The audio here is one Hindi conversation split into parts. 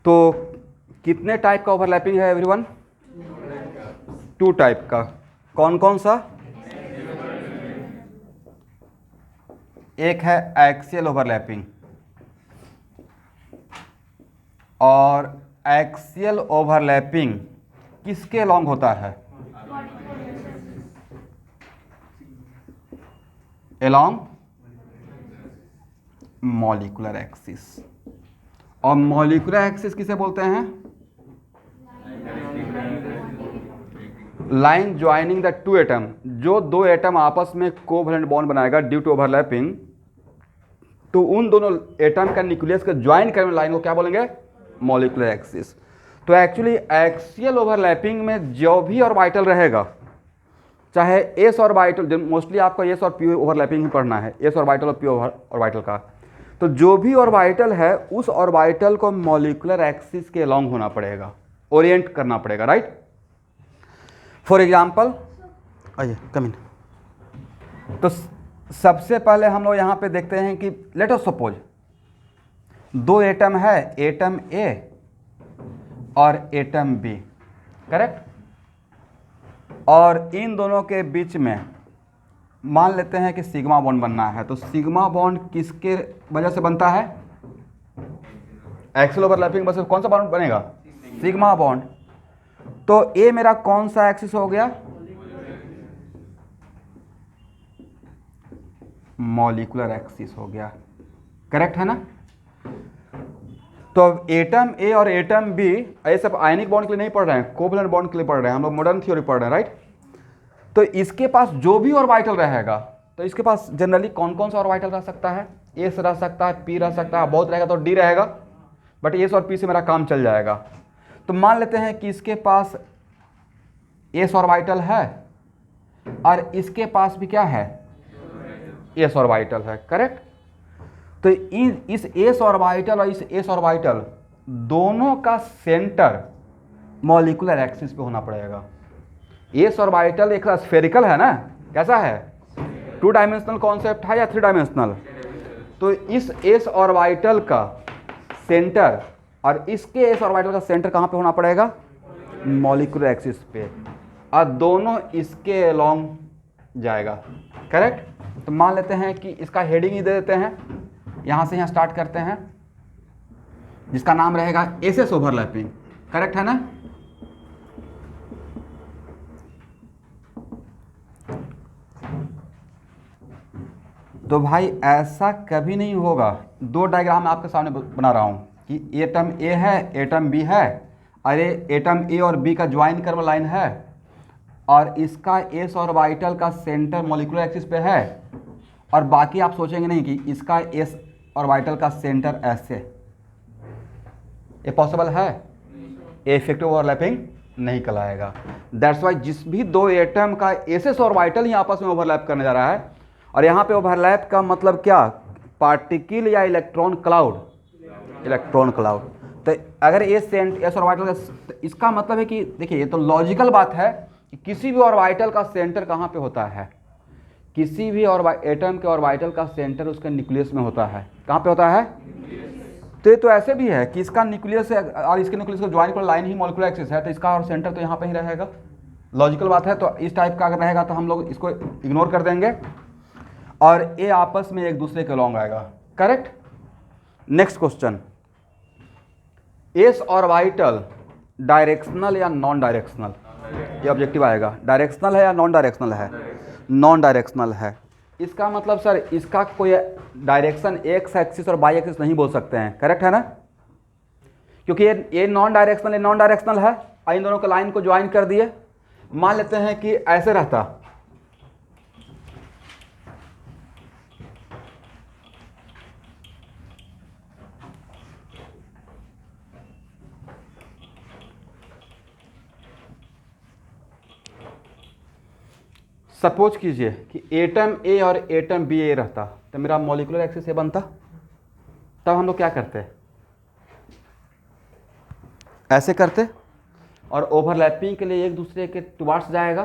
तो कितने टाइप का ओवरलैपिंग है एवरीवन? 2 टाइप का। कौन कौन सा? एक है एक्सियल ओवरलैपिंग, और एक्सियल ओवरलैपिंग किसके अलॉन्ग होता है? Along molecular axis. और मॉलिक्यूलर एक्सिस किसे बोलते हैं? Line joining the 2 atom. जो 2 एटम आपस में कोवैलेंट बॉन्ड बनाएगा ड्यू टू ओवरलैपिंग, तो उन दोनों एटम का न्यूक्लियस को ज्वाइन करने लाइन को क्या बोलेंगे? Molecular axis. तो एक्चुअली एक्सियल ओवरलैपिंग में जो भी ऑर्बिटल रहेगा, चाहे एस ऑर्बिटल, मोस्टली आपको एस और पी ओवरलैपिंग ही पढ़ना है, एस ऑर्बिटल और पी ऑर्बिटल का, तो जो भी ऑर्बिटल है उस ऑर्बिटल को मॉलिक्यूलर एक्सिस के अलॉन्ग होना पड़ेगा, ओरिएंट करना पड़ेगा, राइट? फॉर एग्जाम्पल, आइए कम इन। तो सबसे पहले हम लोग यहाँ पे देखते हैं कि लेट अस सपोज 2 एटम है, एटम ए और एटम बी, करेक्ट? और इन दोनों के बीच में मान लेते हैं कि सिग्मा बॉन्ड बनना है। तो सिग्मा बॉन्ड किसके वजह से बनता है? एक्सियल ओवरलैपिंग वजह से कौन सा बॉन्ड बनेगा? Sigma bond. तो ए मेरा कौन सा एक्सिस हो गया? मॉलिक्यूलर एक्सिस हो गया, करेक्ट है ना? तो एटम ए और एटम बी ये सब आयनिक बॉन्ड के लिए नहीं पढ़ रहे हैं, कोवैलेंट बॉन्ड के लिए पढ़ रहे हैं, हम लोग मॉडर्न थ्योरी पढ़ रहे हैं, राइट? तो इसके पास जो भी ऑर्बिटल रहेगा, तो इसके पास जनरली कौन कौन सा ऑर्बिटल रह सकता है? एस रह सकता है, पी रह सकता है, बहुत रहेगा तो डी रहेगा, बट एस और पी से मेरा काम चल जाएगा। तो मान लेते हैं कि इसके पास एस ऑर्बिटल है और इसके पास भी क्या है? एस ऑर्बिटल है, करेक्ट? तो इस एस ऑर्बिटल और इस एस ऑर्बिटल दोनों का सेंटर मॉलिक्यूलर एक्सिस पे होना पड़ेगा। एस ऑर्बिटल एक स्फेरिकल है ना, कैसा है? 2 डायमेंशनल कॉन्सेप्ट है या 3 डायमेंशनल? तो इस एस ऑर्बिटल का सेंटर और इसके एस ऑर्बिटल का सेंटर कहाँ पे होना पड़ेगा? मॉलिक्यूलर एक्सिस पे, और दोनों इसके अलॉन्ग जाएगा, करेक्ट? तो मान लेते हैं कि इसका हेडिंग ही दे देते हैं, यहाँ से यहाँ स्टार्ट करते हैं, जिसका नाम रहेगा एस एस ओवरलैपिंग, करेक्ट है ना? तो भाई ऐसा कभी नहीं होगा। 2 डायग्राम आपके सामने बना रहा हूँ कि एटम ए है, एटम बी है, अरे एटम ए और बी का ज्वाइन कर्व लाइन है, और इसका एस ऑर्बिटल का सेंटर मॉलिक्यूलर एक्सिस पे है, और बाकी आप सोचेंगे नहीं कि इसका एस ऑर्बिटल का सेंटर ऐसे, ये पॉसिबल है? इफेक्टिव ओवरलैपिंग नहीं कहलाएगा। दैट्स वाई जिस भी 2 एटम का एस एस ऑर्बिटल ही आपस में ओवरलैप करने जा रहा है, और यहाँ पे ओवरलैप का मतलब क्या? पार्टिकल या इलेक्ट्रॉन क्लाउड? Electron cloud. तो अगर एस ऑर्बिटल का, इसका मतलब है कि देखिए ये तो लॉजिकल बात है कि किसी भी ऑर्बिटल का सेंटर कहाँ पे होता है? किसी भी एटम के ऑर्बिटल का सेंटर उसके न्यूक्लियस में होता है। कहाँ पे होता है? तो ये तो ऐसे भी है कि इसका न्यूक्लियस है और इसके न्यूक्लियस को ज्वाइन कर लाइन ही मॉलिक्यूलर एक्सिस है, तो इसका और सेंटर तो यहाँ पे ही रहेगा। लॉजिकल बात है। तो इस टाइप का अगर रहेगा तो हम लोग इसको इग्नोर कर देंगे, और ये आपस में एक दूसरे के अलॉन्ग आएगा, correct? Next question, S orbital directional या नॉन डायरेक्शनल? ये ऑब्जेक्टिव आएगा। डायरेक्शनल है या नॉन डायरेक्शनल है? नॉन डायरेक्शनल है। इसका मतलब सर इसका कोई डायरेक्शन एक्स एक्सिस और वाई एक्सिस नहीं बोल सकते हैं, करेक्ट है ना? क्योंकि ये नॉन डायरेक्शनल है, इन दोनों के लाइन को ज्वाइन कर दिए। मान लेते हैं कि ऐसे रहता, सपोज कीजिए कि एटम ए और एटम बी ए रहता, तो मेरा मॉलिक्यूलर एक्सिस ए बनता। तब हम लोग क्या करते? ऐसे करते, और ओवरलैपिंग के लिए एक दूसरे के टुवार्ड्स जाएगा।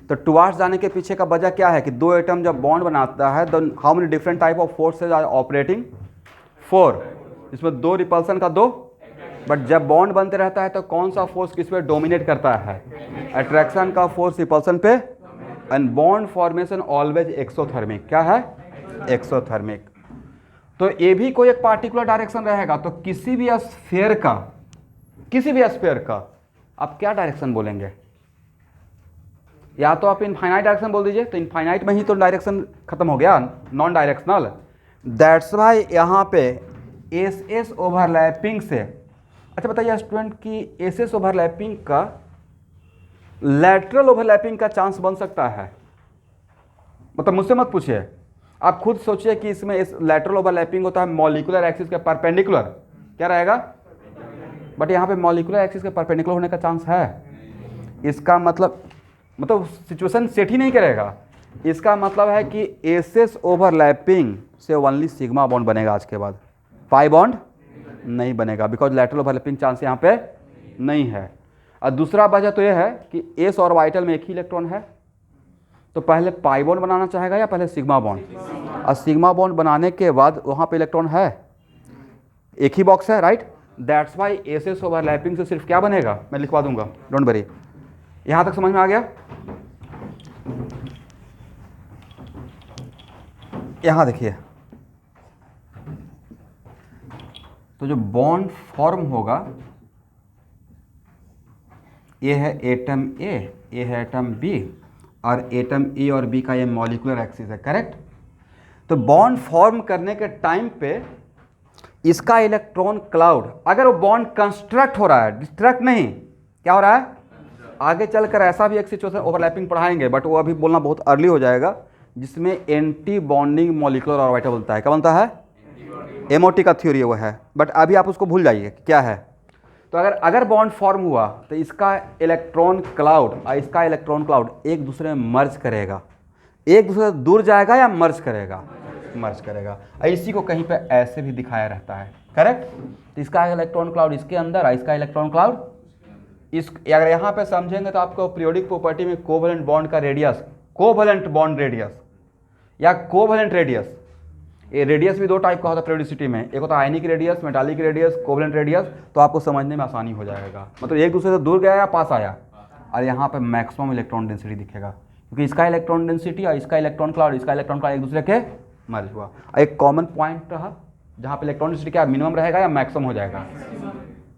तो टुवार्ड्स जाने के पीछे का वजह क्या है कि 2 एटम जब बॉन्ड बनाता है तो how many different type of forces are operating? 4। इसमें 2 रिपल्सन का 2 बट जब बॉन्ड बनते रहता है तो कौन सा फोर्स किस पे डोमिनेट करता है? अट्रैक्शन का फोर्स रिपल्सन पे। And bond formation always exothermic. क्या है? एक्सोथर्मिक। तो ये भी कोई एक पार्टिकुलर डायरेक्शन रहेगा। तो किसी भी स्फीयर का आप क्या डायरेक्शन बोलेंगे? या तो आप इनफाइनाइट डायरेक्शन बोल दीजिए, तो इनफाइनाइट में ही तो डायरेक्शन खत्म हो गया, नॉन डायरेक्शनल। दैट्स वाई यहाँ पे एस एस ओवरलैपिंग से, अच्छा बताइए स्टूडेंट कि एस एस ओवरलैपिंग का लैटरल ओवरलैपिंग का चांस बन सकता है? मतलब मुझसे मत पूछिए, आप खुद सोचिए कि इसमें इस लैटरल ओवरलैपिंग होता है मॉलिक्यूलर एक्सिस के परपेंडिकुलर, क्या रहेगा? बट यहाँ पे मॉलिक्यूलर एक्सिस के परपेंडिकुलर होने का चांस है। इसका मतलब सिचुएशन सेट ही नहीं करेगा। इसका मतलब है कि एस एस ओवरलैपिंग से ओनली सिग्मा बॉन्ड बनेगा आज के बाद, पाई बॉन्ड नहीं बनेगा, बिकॉज लैटरल ओवरलैपिंग चांस यहाँ पे नहीं है। और दूसरा वजह तो यह है कि एस ऑर्बिटल में एक ही इलेक्ट्रॉन है, तो पहले पाई बॉन्ड बनाना चाहेगा या पहले सिग्मा बॉन्ड? और सिग्मा बॉन्ड बनाने के बाद वहाँ पे इलेक्ट्रॉन है, एक ही बॉक्स है, right? That's why S S overlapping से सिर्फ क्या बनेगा, मैं लिखवा दूंगा, डोंट वरी। यहाँ तक समझ में आ गया? यहाँ देखिए, तो जो बॉन्ड फॉर्म होगा, ये है एटम ए, ये है एटम बी, और एटम ए और बी का ये मॉलिक्यूलर एक्सिस है, करेक्ट? तो बॉन्ड फॉर्म करने के टाइम पे इसका इलेक्ट्रॉन क्लाउड, अगर वो बॉन्ड कंस्ट्रक्ट हो रहा है, डिस्ट्रक्ट नहीं, क्या हो रहा है? आगे चलकर ऐसा भी एक सिचुएशन ओवरलैपिंग पढ़ाएंगे, बट वो अभी बोलना बहुत अर्ली हो जाएगा, जिसमें एंटी बॉन्डिंग मॉलिक्यूलर ऑर्बिटल बनता है। क्या बनता है? एमओटी का थ्योरी वो है, बट अभी आप उसको भूल जाइए क्या है। तो अगर बॉन्ड फॉर्म हुआ तो इसका इलेक्ट्रॉन क्लाउड और इसका इलेक्ट्रॉन क्लाउड एक दूसरे में मर्ज करेगा, एक दूसरे से दूर जाएगा या मर्ज करेगा? मर्ज करेगा। इसी को कहीं पे ऐसे भी दिखाया रहता है, करेक्ट? तो इसका इलेक्ट्रॉन क्लाउड इसके अंदर और इसका इलेक्ट्रॉन क्लाउड इस, अगर यहाँ पे समझेंगे तो आपको पीरियोडिक प्रॉपर्टी में कोवैलेंट बॉन्ड का रेडियस, कोवैलेंट बॉन्ड रेडियस या कोवैलेंट रेडियस, ये रेडियस भी दो टाइप का होता है पीरियोडिसिटी में, एक होता है ionic radius, metallic radius, covalent radius. तो आपको समझने में आसानी हो जाएगा, मतलब एक दूसरे से दूर गया या पास आया। और यहाँ पे मैक्सिमम इलेक्ट्रॉन डेंसिटी दिखेगा, क्योंकि इसका इलेक्ट्रॉन डेंसिटी और इसका इलेक्ट्रॉन क्लाउड, इसका इलेक्ट्रॉन क्लाउड एक दूसरे के मर्ज हुआ। एक कॉमन पॉइंट रहा जहाँ पे इलेक्ट्रॉन डेंसिटी क्या मिनिमम रहेगा या मैक्सिमम हो जाएगा?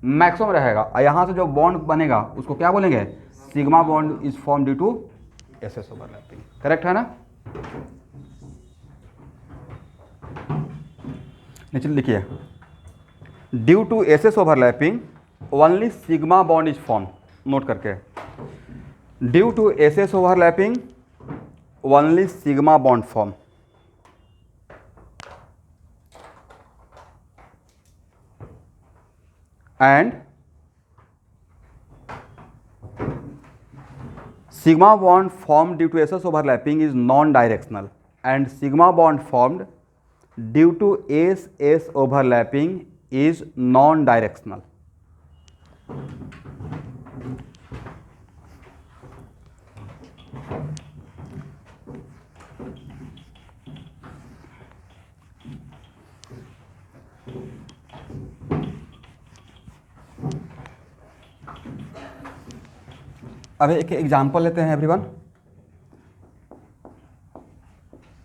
मैक्सिमम रहेगा। और यहाँ से जो बॉन्ड बनेगा उसको क्या बोलेंगे? Sigma bond is form due to S S overlapping, correct है ना? नीचे लिखिए, due to S S overlapping only sigma bond is form, note करके, due to S S overlapping only sigma bond form. And sigma bond formed due to SS overlapping is non-directional, and sigma bond formed due to SS overlapping is non-directional. अब एक एग्जाम्पल लेते हैं एवरीवन।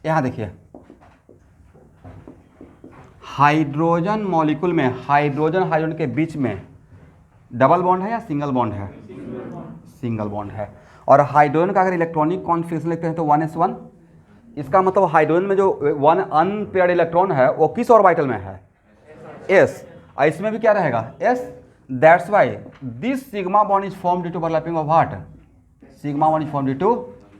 यहाँ देखिए, हाइड्रोजन मॉलिक्यूल में हाइड्रोजन हाइड्रोजन के बीच में डबल बॉन्ड है या सिंगल बॉन्ड है? सिंगल बॉन्ड है। और हाइड्रोजन का अगर इलेक्ट्रॉनिक कॉन्फिगरेशन लेते हैं तो 1s1, इसका मतलब हाइड्रोजन में जो वन अनपेयर्ड इलेक्ट्रॉन है वो किस ऑर्बिटल में है? एस। और इसमें भी क्या रहेगा? S. That's why this sigma bond is form due to overlapping of what? Sigma bond is form due to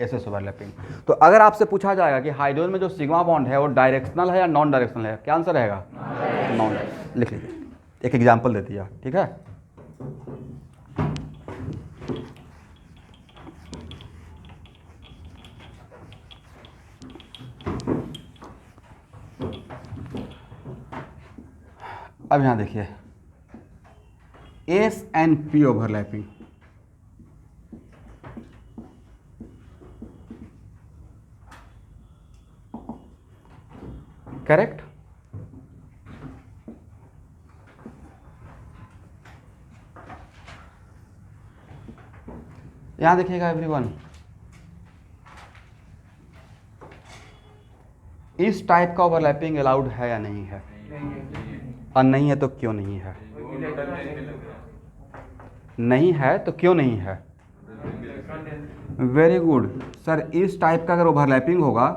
S S overlapping. तो अगर आपसे पूछा जाएगा कि हाइड्रोजन में जो सिग्मा बॉन्ड है वो डायरेक्शनल है या नॉन डायरेक्शनल है, क्या आंसर रहेगा? नॉन। लिख लीजिए, एक एग्जाम्पल दे दिया, ठीक है? अब यहाँ देखिए, S and P overlapping, correct? यहाँ देखिएगा एवरीवन, इस टाइप का ओवरलैपिंग अलाउड है या नहीं है? और नहीं है तो क्यों नहीं है? नहीं है तो क्यों नहीं है? वेरी गुड सर, इस टाइप का अगर ओवरलैपिंग होगा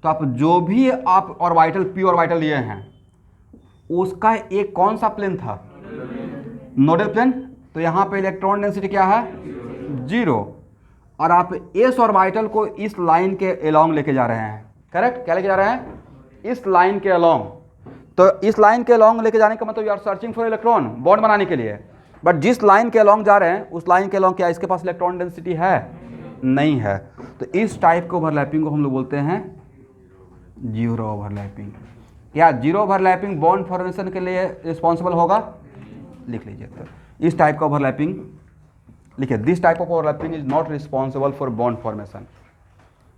तो आप जो भी आप ऑर्बिटल पी ऑर्बिटल लिए हैं उसका एक कौन सा प्लेन था? Nodal plane. तो यहाँ पे इलेक्ट्रॉन डेंसिटी क्या है? 0। और आप एस ऑर्बिटल को इस लाइन के अलोंग लेके जा रहे हैं, करेक्ट? क्या लेके जा रहे हैं? इस लाइन के अलोंग। तो इस लाइन के अलोंग लेके जाने का मतलब you are searching for electron bond बनाने के लिए। बट जिस लाइन के अलोंग जा रहे हैं उस लाइन के अलोंग क्या इसके पास इलेक्ट्रॉन डेंसिटी है? नहीं है। तो इस टाइप के ओवरलैपिंग को हम लोग बोलते हैं जीरो ओवरलैपिंग। क्या जीरो ओवरलैपिंग बॉन्ड फॉर्मेशन के लिए रिस्पॉन्सिबल होगा? लिख लीजिए। तो इस टाइप का ओवरलैपिंग लिखिए, this type of overlapping is not responsible for bond formation.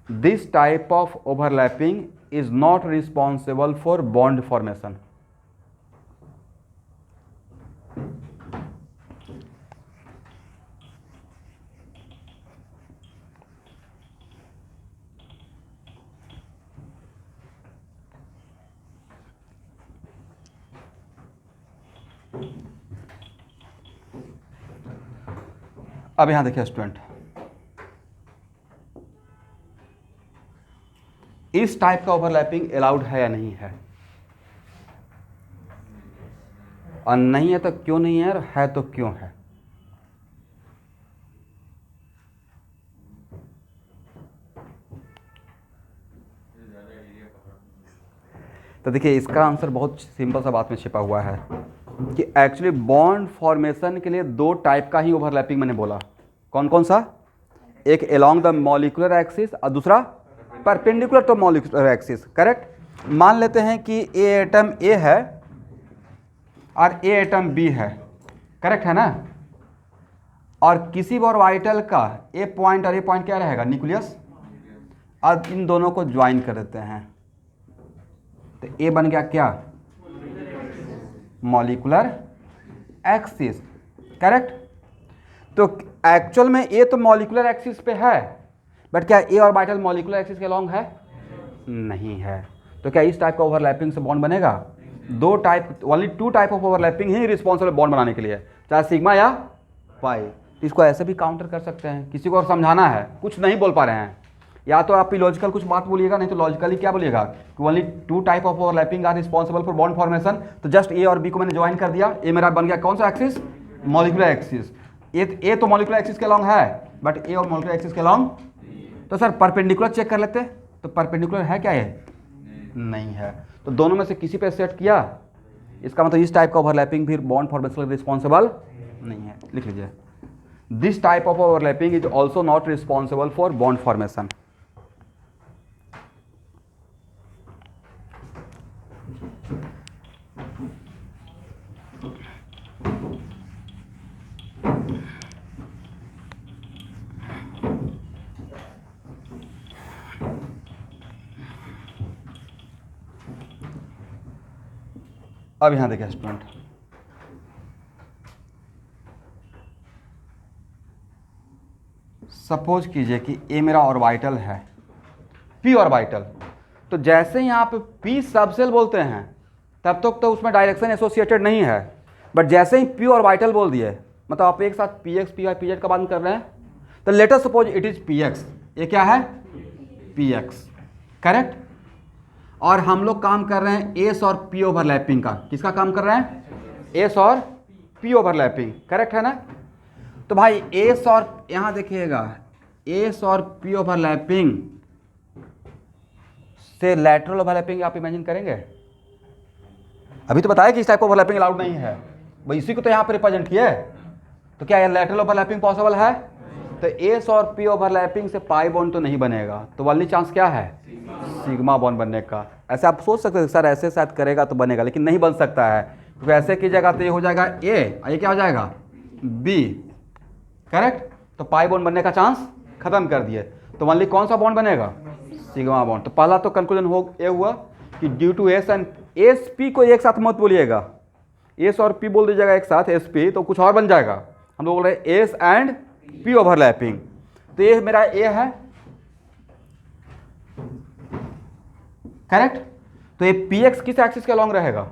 This type of overlapping is not responsible for bond formation. अब यहां देखिए स्टूडेंट, इस टाइप का ओवरलैपिंग अलाउड है या नहीं है? और नहीं है तो क्यों नहीं है, और है तो क्यों है? तो देखिए इसका आंसर बहुत सिंपल सा बात में छिपा हुआ है कि एक्चुअली बॉन्ड फॉर्मेशन के लिए दो टाइप का ही ओवरलैपिंग मैंने बोला। कौन कौन सा? एक अलोंग द मॉलिक्यूलर एक्सिस और दूसरा perpendicular to molecular axis, correct? मान लेते हैं कि ए एटम ए है और ए एटम बी है, करेक्ट है ना? और किसी भी ऑर्बिटल का ए पॉइंट और ए पॉइंट क्या रहेगा? न्यूक्लियस। अब इन दोनों को ज्वाइन कर देते हैं तो ए बन गया क्या? Molecular axis, correct? तो एक्चुअल में ए तो मॉलिक्यूलर एक्सिस पे है, बट क्या ए ऑर्बिटल मॉलिक्यूलर एक्सिस के अलोंग है? नहीं है। तो क्या इस टाइप का ओवरलैपिंग से बॉन्ड बनेगा? दो type, only two type of overlapping ही रिस्पॉन्सिबल बॉन्ड बनाने के लिए, चाहे सिग्मा या पाई। तो इसको ऐसे भी काउंटर कर सकते हैं। किसी को और समझाना है, कुछ नहीं बोल पा रहे हैं, या तो आप लॉजिकल कुछ बात बोलिएगा, नहीं तो लॉजिकली क्या बोलिएगा कि only two type of overlapping are responsible for bond formation. तो जस्ट ए और बी को मैंने ज्वाइन कर दिया, ए मेरा बन गया कौन सा एक्सिस? Molecular axis. ए तो मॉलिक्यूलर एक्सिस के अलोंग है, बट ए और मॉलिक्यूलर एक्सिस के अलोंग। तो सर परपेंडिकुलर चेक कर लेते, तो परपेंडिकुलर है क्या? ये नहीं है। तो दोनों में से किसी पे सेट किया, इसका मतलब इस टाइप का ओवरलैपिंग भी बॉन्ड फॉर्मेशन रिस्पॉन्सिबल नहीं है। लिख लीजिए, this type of overlapping is also not responsible for bond formation. अब यहां देखिए स्टूडेंट, सपोज कीजिए कि ए मेरा ऑर्बिटल है, पी ऑर्बिटल। तो जैसे ही आप पी सबसेल बोलते हैं तब तक तो उसमें डायरेक्शन एसोसिएटेड नहीं है, बट जैसे ही पी ऑर्बिटल बोल दिए, मतलब आप एक साथ P X P Y P Z का बात कर रहे हैं, तो let us suppose it is P X. ये क्या है? P X, correct? और हम लोग काम कर रहे हैं एस और पी ओवरलैपिंग का। किसका काम कर रहे हैं? एस और पी ओवरलैपिंग, करेक्ट है ना? तो भाई एस और यहां देखिएगा, एस और पी ओवरलैपिंग से लैटरल ओवरलैपिंग आप इमेजिन करेंगे? अभी तो बताया कि इस टाइप का ओवरलैपिंग अलाउड नहीं है, भाई इसी को तो यहां पर रिप्रेजेंट किया है। तो क्या ये लैटरल ओवरलैपिंग पॉसिबल है? तो एस और पी ओवरलैपिंग से पाई बॉन्ड तो नहीं बनेगा, तो वाली चांस क्या है? सिग्मा बॉन्ड बनने का। ऐसे आप सोच सकते हैं सर ऐसे शायद करेगा तो बनेगा, लेकिन नहीं बन सकता है, क्योंकि ऐसे कीजिएगा तो ये हो जाएगा ए और ये क्या हो जाएगा? B, correct? तो पाई बॉन्ड बनने का चांस खत्म कर दिए। तो ओनली कौन सा बॉन्ड बनेगा? Sigma bond. तो पहला तो कंक्लूजन हो ये हुआ कि due to S and S P को एक साथ मत बोलिएगा, एस और पी बोल दीजिएगा एक साथ, एस पी तो कुछ और बन जाएगा। हम लोग बोल रहे हैं एस एंड पी ओवरलैपिंग। तो ये मेरा ए है, करेक्ट। तो ये पी एक्स किस एक्सिस के अलॉन्ग रहेगा?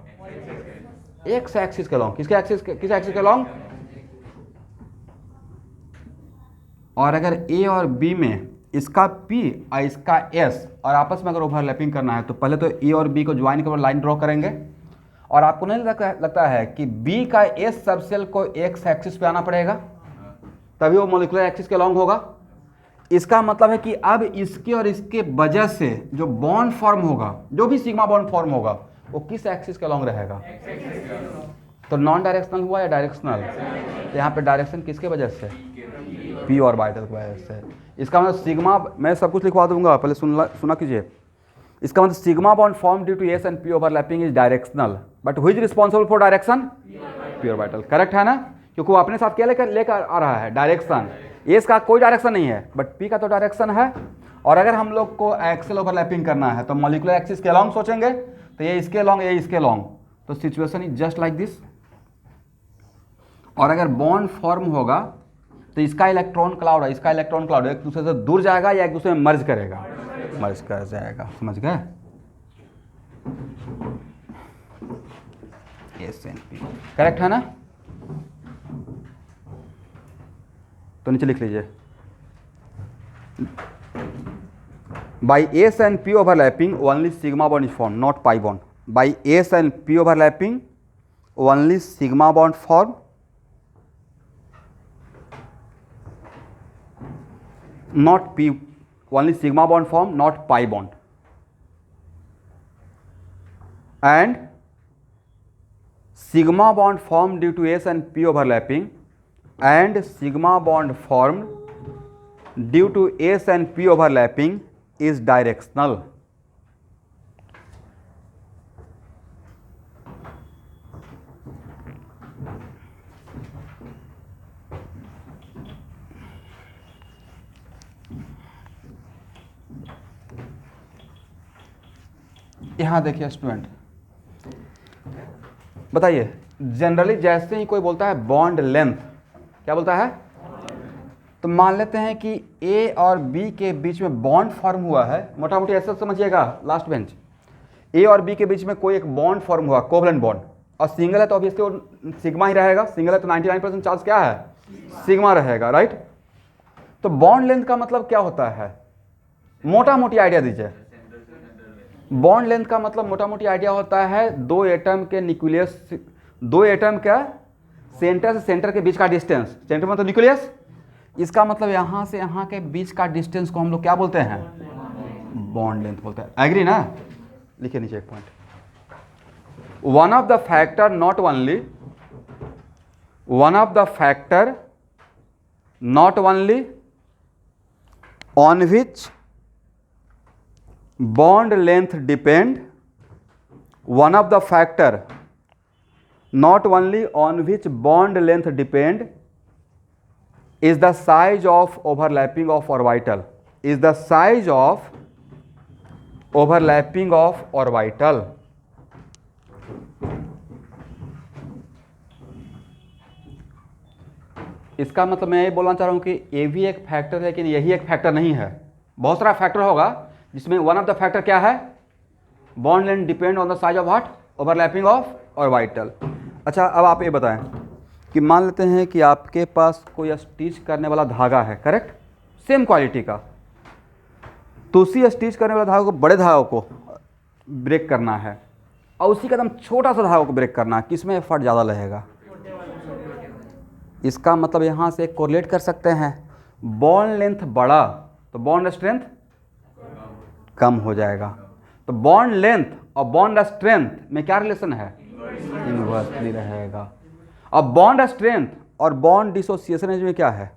एक्स एक्सिस के अलॉन्ग। किस एक्सिस के अलॉन्ग? और अगर ए और बी में इसका P और इसका S और आपस में अगर ओवरलैपिंग करना है तो पहले तो ए और बी को ज्वाइन कर लाइन ड्रॉ करेंगे। और आपको नहीं लगता है कि B का S सबसेल को एक्स एक्सिस पे आना पड़ेगा, तभी वो मॉलिक्यूलर एक्सिस के अलॉन्ग होगा। इसका मतलब है कि अब इसके और इसके वजह से जो बॉन्ड फॉर्म होगा, जो भी सिग्मा बॉन्ड फॉर्म होगा, वो किस एक्सिस के अलॉन्ग रहेगा? तो नॉन डायरेक्शनल हुआ या डायरेक्शनल? तो यहाँ पे डायरेक्शन किसके वजह से? पी ऑर्बिटल की वजह से। इसका मतलब सिग्मा, मैं सब कुछ लिखवा दूंगा, पहले सुना कीजिए। इसका मतलब sigma bond form due to S and P overlapping is directional, but who is responsible for direction? P orbital. Correct है ना? क्योंकि वो अपने साथ क्या लेकर आ रहा है? डायरेक्शन। एस का कोई डायरेक्शन नहीं है, बट पी का तो डायरेक्शन है। और अगर हम लोग को एक्सेल ओवरलैपिंग करना है तो मॉलिक्यूलर एक्सिस के अलॉन्ग सोचेंगे, तो ये इसके अलॉन्ग, ये इसके अलॉन्ग। तो situation is just like this. और अगर बॉन्ड फॉर्म होगा तो इसका इलेक्ट्रॉन क्लाउड है, इसका इलेक्ट्रॉन क्लाउड एक दूसरे से दूर जाएगा या एक दूसरे में मर्ज करेगा? मर्ज कर जाएगा। समझ गए? एस एन पी करेक्ट है ना? तो नीचे लिख लीजिए, by S and P overlapping only sigma bond is form, not pi bond. By S and P overlapping only sigma bond form, not P, only sigma bond form, not pi bond. And sigma bond formed due to S and P overlapping, and sigma bond formed due to S and P overlapping is directional. यहाँ देखिए स्टूडेंट, बताइए, जनरली जैसे ही कोई बोलता है बॉन्ड लेंथ, क्या बोलता है? तो मान लेते हैं कि ए और बी के बीच में बॉन्ड फॉर्म हुआ है, मोटा मोटी ऐसा समझिएगा लास्ट बेंच, ए और बी के बीच में कोई एक बॉन्ड फॉर्म हुआ, कोवलेंट बॉन्ड, और सिंगल है तो ऑब्वियसली वो सिग्मा ही रहेगा। सिंगल है तो 99% चांस क्या है? सिग्मा रहेगा, राइट? तो बॉन्ड लेंथ का मतलब क्या होता है? मोटा मोटी आइडिया दीजिए। बॉन्ड लेंथ का मतलब मोटा मोटी आइडिया होता है दो एटम के न्यूक्लियस, दो एटम का सेंटर से सेंटर के बीच का डिस्टेंस, सेंटर मतलब न्यूक्लियस, इसका मतलब यहाँ से यहाँ के बीच का डिस्टेंस को हम लोग क्या बोलते हैं? बॉन्ड लेंथ बोलते हैं। एग्री ना? लिखिए नीचे एक point, one of the factor not only, one of the factor not only on which bond length depend, one of the factor not only on which bond length depend is the size of overlapping of orbital, is the size of overlapping of orbital. इसका मतलब मैं ये बोलना चाह रहा हूँ कि ये भी एक फैक्टर है, लेकिन यही एक फैक्टर नहीं है। बहुत सारा फैक्टर होगा जिसमें वन ऑफ द फैक्टर क्या है? Bond length depend on the size of what? Overlapping of orbital. अच्छा, अब आप ये बताएं कि मान लेते हैं कि आपके पास कोई स्टिच करने वाला धागा है, करेक्ट, सेम क्वालिटी का, तो उसी स्टिच करने वाला धागा को, बड़े धागे को ब्रेक करना है और उसी का एकदम छोटा सा धागा को ब्रेक करना है, किसमें एफर्ट ज़्यादा लगेगा? इसका मतलब यहाँ से कोरिलेट कर सकते हैं, बॉन्ड लेंथ बड़ा तो बॉन्ड स्ट्रेंथ कम हो जाएगा। तो बॉन्ड लेंथ और बॉन्ड स्ट्रेंथ में क्या रिलेशन है? इनवर्सली रहेगा। अब बॉन्ड स्ट्रेंथ और बॉन्ड डिसोसिएशन में क्या है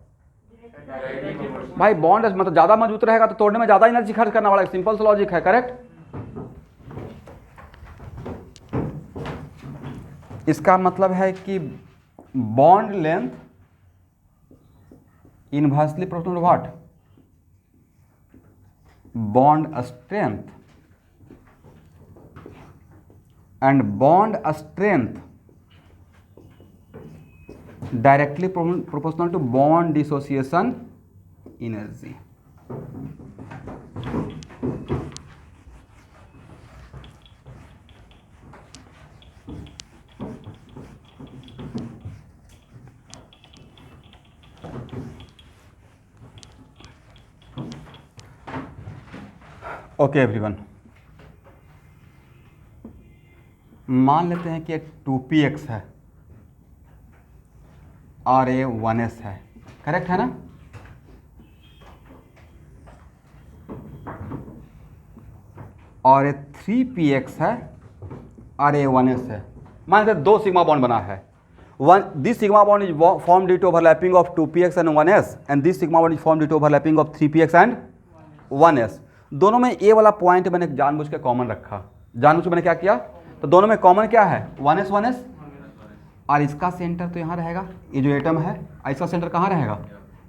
भाई? बॉन्ड मतलब ज़्यादा मजबूत रहेगा तो तोड़ने में ज़्यादा एनर्जी खर्च करना वाला, सिंपल सा लॉजिक है, करेक्ट? इसका मतलब है कि bond length inversely proportional to what? Bond strength, and bond strength directly proportional to bond dissociation energy. Okay everyone, मान लेते हैं कि 2px है और ये 1s है, करेक्ट है ना। और ये 3px है और ये 1s है। मान लेते हैं 2 सिग्मा बॉन्ड बना है। This sigma bond is form due to overlapping of 2px and 1s and this sigma bond is form due to overlapping of 3px and 1s। दोनों में ए वाला पॉइंट मैंने जानबूझ के कॉमन रखा। जानबूझ के मैंने क्या किया, तो दोनों में कॉमन क्या है, 1s 1s, और इसका सेंटर तो यहाँ रहेगा, ये जो एटम है इसका सेंटर कहाँ रहेगा,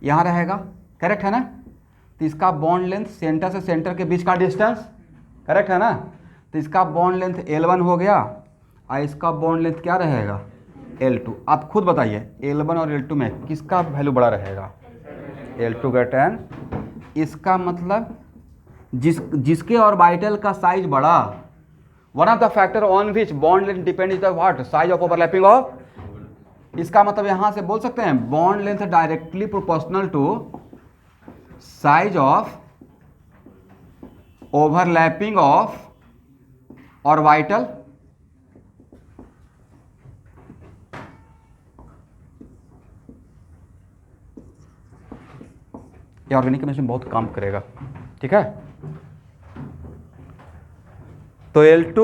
यहाँ रहेगा, करेक्ट है ना। तो इसका बॉन्ड लेंथ सेंटर से सेंटर के बीच का डिस्टेंस, करेक्ट है ना। तो इसका बॉन्ड लेंथ L1 हो गया और इसका बॉन्ड लेंथ क्या रहेगा, L2। आप खुद बताइए L1 और L2 में किसका वैल्यू बड़ा रहेगा, L2 ग्रेटर देन। इसका मतलब जिसके ऑर्बिटल का साइज बड़ा, one of the factor on which bond length depend is the what, size of overlapping of. इसका मतलब यहां से बोल सकते हैं bond length directly proportional to size of overlapping of orbital ये ऑर्गेनिक केमिस्ट्री में बहुत काम करेगा, ठीक है। तो L2,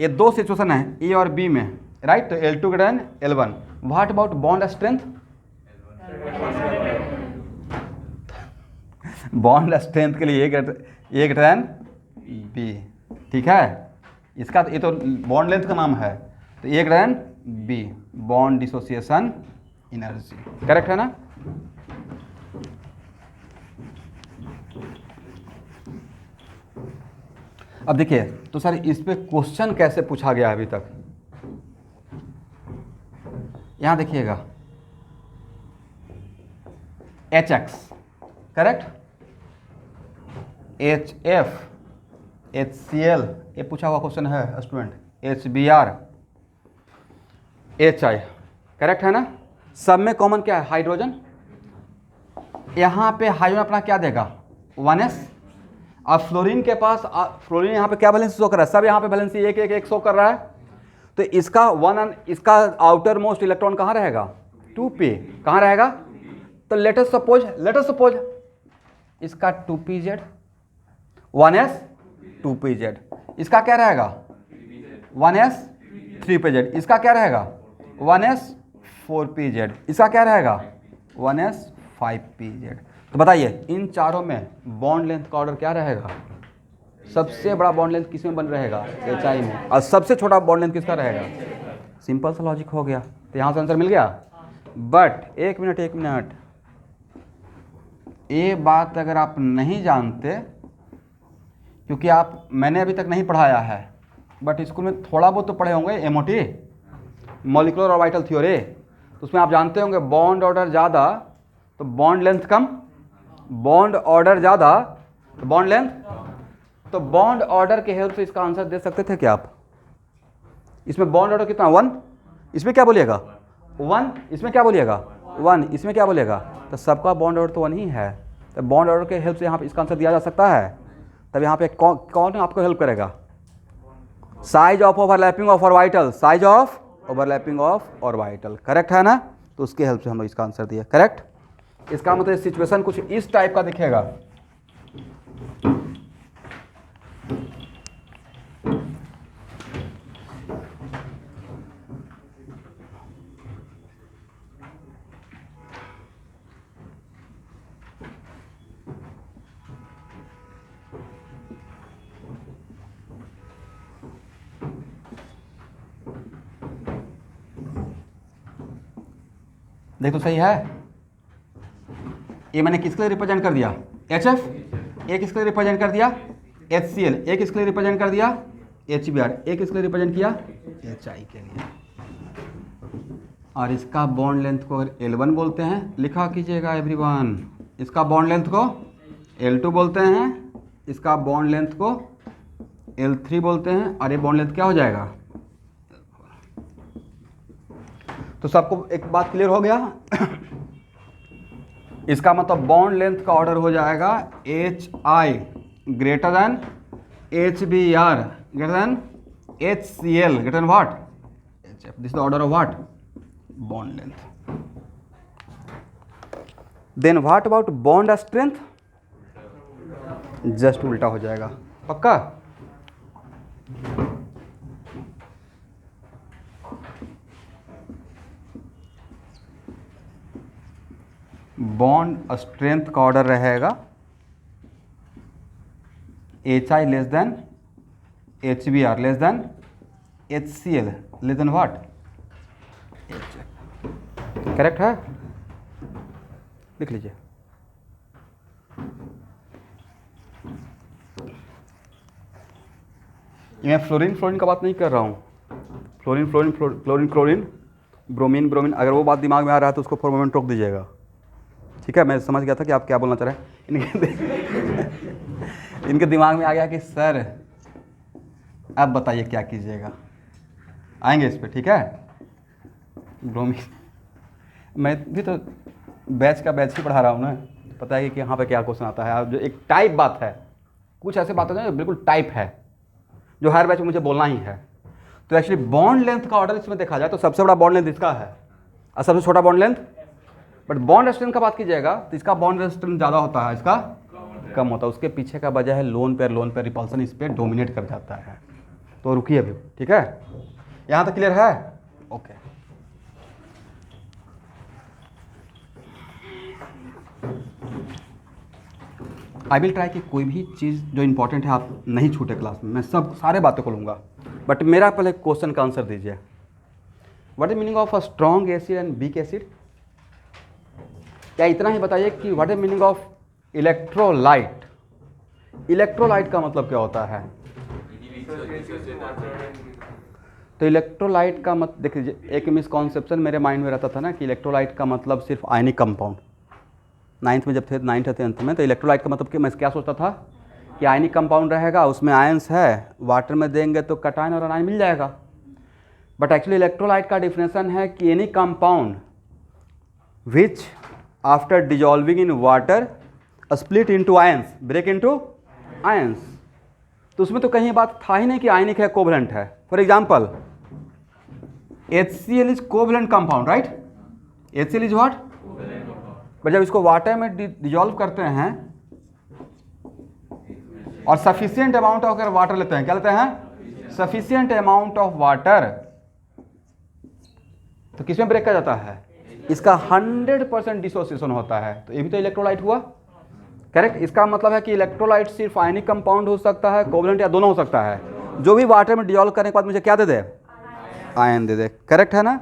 ये 2 सिचुएशन है ए और बी में, राइट। तो L2 greater than L1। What about bond strength, bond strength के लिए ए ग्रेटर देन बी, ठीक है। इसका ये तो बॉन्ड लेंथ का नाम है, तो A greater than B, bond dissociation energy, correct है ना। अब देखिए तो सर इस पे क्वेश्चन कैसे पूछा गया है अभी तक, यहां देखिएगा HX, करेक्ट, HF, HCl, ये पूछा हुआ क्वेश्चन है स्टूडेंट, HBr, HI, करेक्ट है ना। सब में कॉमन क्या है, हाइड्रोजन। यहां पे हाइड्रोजन अपना क्या देगा, 1s। अब फ्लोरीन के पास, फ्लोरीन यहाँ पे क्या बैलेंस शो कर रहा है, सब यहाँ पे बैलेंस एक एक एक शो कर रहा है। तो इसका आउटर मोस्ट इलेक्ट्रॉन कहाँ रहेगा, 2p, कहाँ रहेगा। तो लेट अस सपोज इसका 2pz, 1s 2pz, इसका क्या रहेगा 1s 3pz, इसका क्या रहेगा 1s 4pz, इसका क्या रहेगा 1s 5pz। तो बताइए इन चारों में बॉन्ड लेंथ का ऑर्डर क्या रहेगा, सबसे बड़ा बॉन्ड लेंथ किस में बन रहेगा, HI में, और सबसे छोटा बॉन्ड लेंथ किसका रहेगा। सिंपल सा लॉजिक हो गया, तो यहाँ से आंसर मिल गया। बट एक मिनट, ये बात अगर आप नहीं जानते, क्योंकि मैंने अभी तक नहीं पढ़ाया है, बट स्कूल में थोड़ा बहुत तो पढ़े होंगे MOT, मॉलिक्यूलर ऑर्बिटल थ्योरी, तो उसमें आप जानते होंगे बॉन्ड ऑर्डर ज़्यादा तो बॉन्ड लेंथ कम, बॉन्ड ऑर्डर ज़्यादा तो बॉन्ड लेंथ। तो बॉन्ड ऑर्डर के हेल्प से इसका आंसर दे सकते थे क्या आप। इसमें बॉन्ड ऑर्डर कितना, 1, इसमें क्या बोलिएगा 1, इसमें क्या बोलिएगा 1, इसमें क्या बोलिएगा। तो सबका बॉन्ड ऑर्डर तो 1 ही है, तो बॉन्ड ऑर्डर के हेल्प से यहाँ पे इसका आंसर दिया जा सकता है। तब यहाँ पे कौन आपको हेल्प करेगा, size of overlapping of orbital, size of overlapping of orbital, correct है ना। तो उसके हेल्प से हम लोग इसका आंसर दिया, करेक्ट। इसका मतलब सिचुएशन कुछ इस टाइप का दिखेगा। देख तो सही है, ये मैंने किसके लिए रिप्रेजेंट कर दिया, HF, एक किसके लिए रिप्रेजेंट कर दिया HCl, एक किसके लिए रिप्रेजेंट कर दिया HBr, एक किसके लिए रिप्रेजेंट किया HI के लिए। और इसका बॉन्ड लेंथ को अगर L1 बोलते हैं, लिखा कीजिएगा एवरीवन, इसका बॉन्ड लेंथ को L2 बोलते हैं, इसका बॉन्ड लेंथ को L3 बोलते हैं, और ये बॉन्ड लेंथ क्या हो जाएगा। तो सबको एक बात क्लियर हो गया। इसका मतलब बॉन्ड लेंथ का ऑर्डर हो जाएगा HI greater than HBr greater than HCl greater than what HF। This is the order of what bond length. Then what about bond strength, just उल्टा हो जाएगा। पक्का। बॉन्ड स्ट्रेंथ का ऑर्डर रहेगा HI less than HBr less than HCl less than what HF। Correct है, लिख लीजिए। मैं फ्लोरीन का बात नहीं कर रहा हूँ। क्लोरीन ब्रोमीन अगर वो बात दिमाग में आ रहा है तो उसको फॉर मोमेंट रोक दीजिएगा। ठीक है, मैं समझ गया था कि आप क्या बोलना चाह रहे हैं। इनके दिमाग में आ गया कि सर अब बताइए क्या कीजिएगा, आएंगे इस पे। ठीक है, ब्रोमीन मैं भी तो बैच ही पढ़ा रहा हूँ ना, पता है कि यहाँ पे क्या क्वेश्चन आता है। जो एक टाइप बात है, कुछ ऐसे बात होती है जो बिल्कुल टाइप है, जो हर बैच में मुझे बोलना ही है। तो एक्चुअली बॉन्ड लेंथ का ऑर्डर इसमें देखा जाए तो सबसे बड़ा बॉन्ड लेंथ इसका है और सबसे छोटा bond length. But bond strength का बात कीजिएगा तो इसका बॉन्ड स्ट्रेंथ ज़्यादा होता है, इसका कम होता है। उसके पीछे का वजह है लोन पेयर रिपल्सन इस पर डोमिनेट कर जाता है। तो रुकिए अभी, ठीक है, यहाँ तक क्लियर है। ओके, आई विल ट्राई कि कोई भी चीज़ जो इंपॉर्टेंट है आप नहीं छूटे क्लास में। मैं सारे बातों को लूँगा, बट मेरा पहले क्वेश्चन का आंसर दीजिए। What is meaning of a strong acid and weak acid. क्या इतना ही बताइए कि what is meaning of electrolyte. Electrolyte का मतलब क्या होता है। तो इलेक्ट्रोलाइट का मत देख लीजिए, एक मिसकॉन्सेप्शन मेरे माइंड में रहता था ना कि इलेक्ट्रोलाइट का मतलब सिर्फ आयनिक कंपाउंड। नाइन्थ में जब थे, 9th 10th में, तो इलेक्ट्रोलाइट का मतलब कि मैं क्या सोचता था कि आयनिक कंपाउंड रहेगा, उसमें आयंस है, वाटर में देंगे तो कटायन और अनायन मिल जाएगा। बट एक्चुअली इलेक्ट्रोलाइट का डिफिनेशन है कि any compound which after dissolving in water split into ions break into ions. तो उसमें तो कहीं बात था ही नहीं कि आयनिक है, कोवलेंट है। For example HCl is covalent compound, right. HCl is what. But जब इसको वाटर में डिजॉल्व करते हैं और सफिशिएंट अमाउंट ऑफ अगर वाटर लेते हैं, क्या लेते हैं, सफिशिएंट अमाउंट ऑफ वाटर, तो किसमें ब्रेक कर जाता है, इसका 100% डिसोसिएशन होता है। तो ये भी तो इलेक्ट्रोलाइट हुआ, करेक्ट। इसका मतलब है कि इलेक्ट्रोलाइट सिर्फ आयनिक कंपाउंड हो सकता है, कोवलेंट या दोनों हो सकता है। जो भी वाटर में डिजॉल्व करने के बाद मुझे क्या दे दे, आयन दे दे, करेक्ट है ना।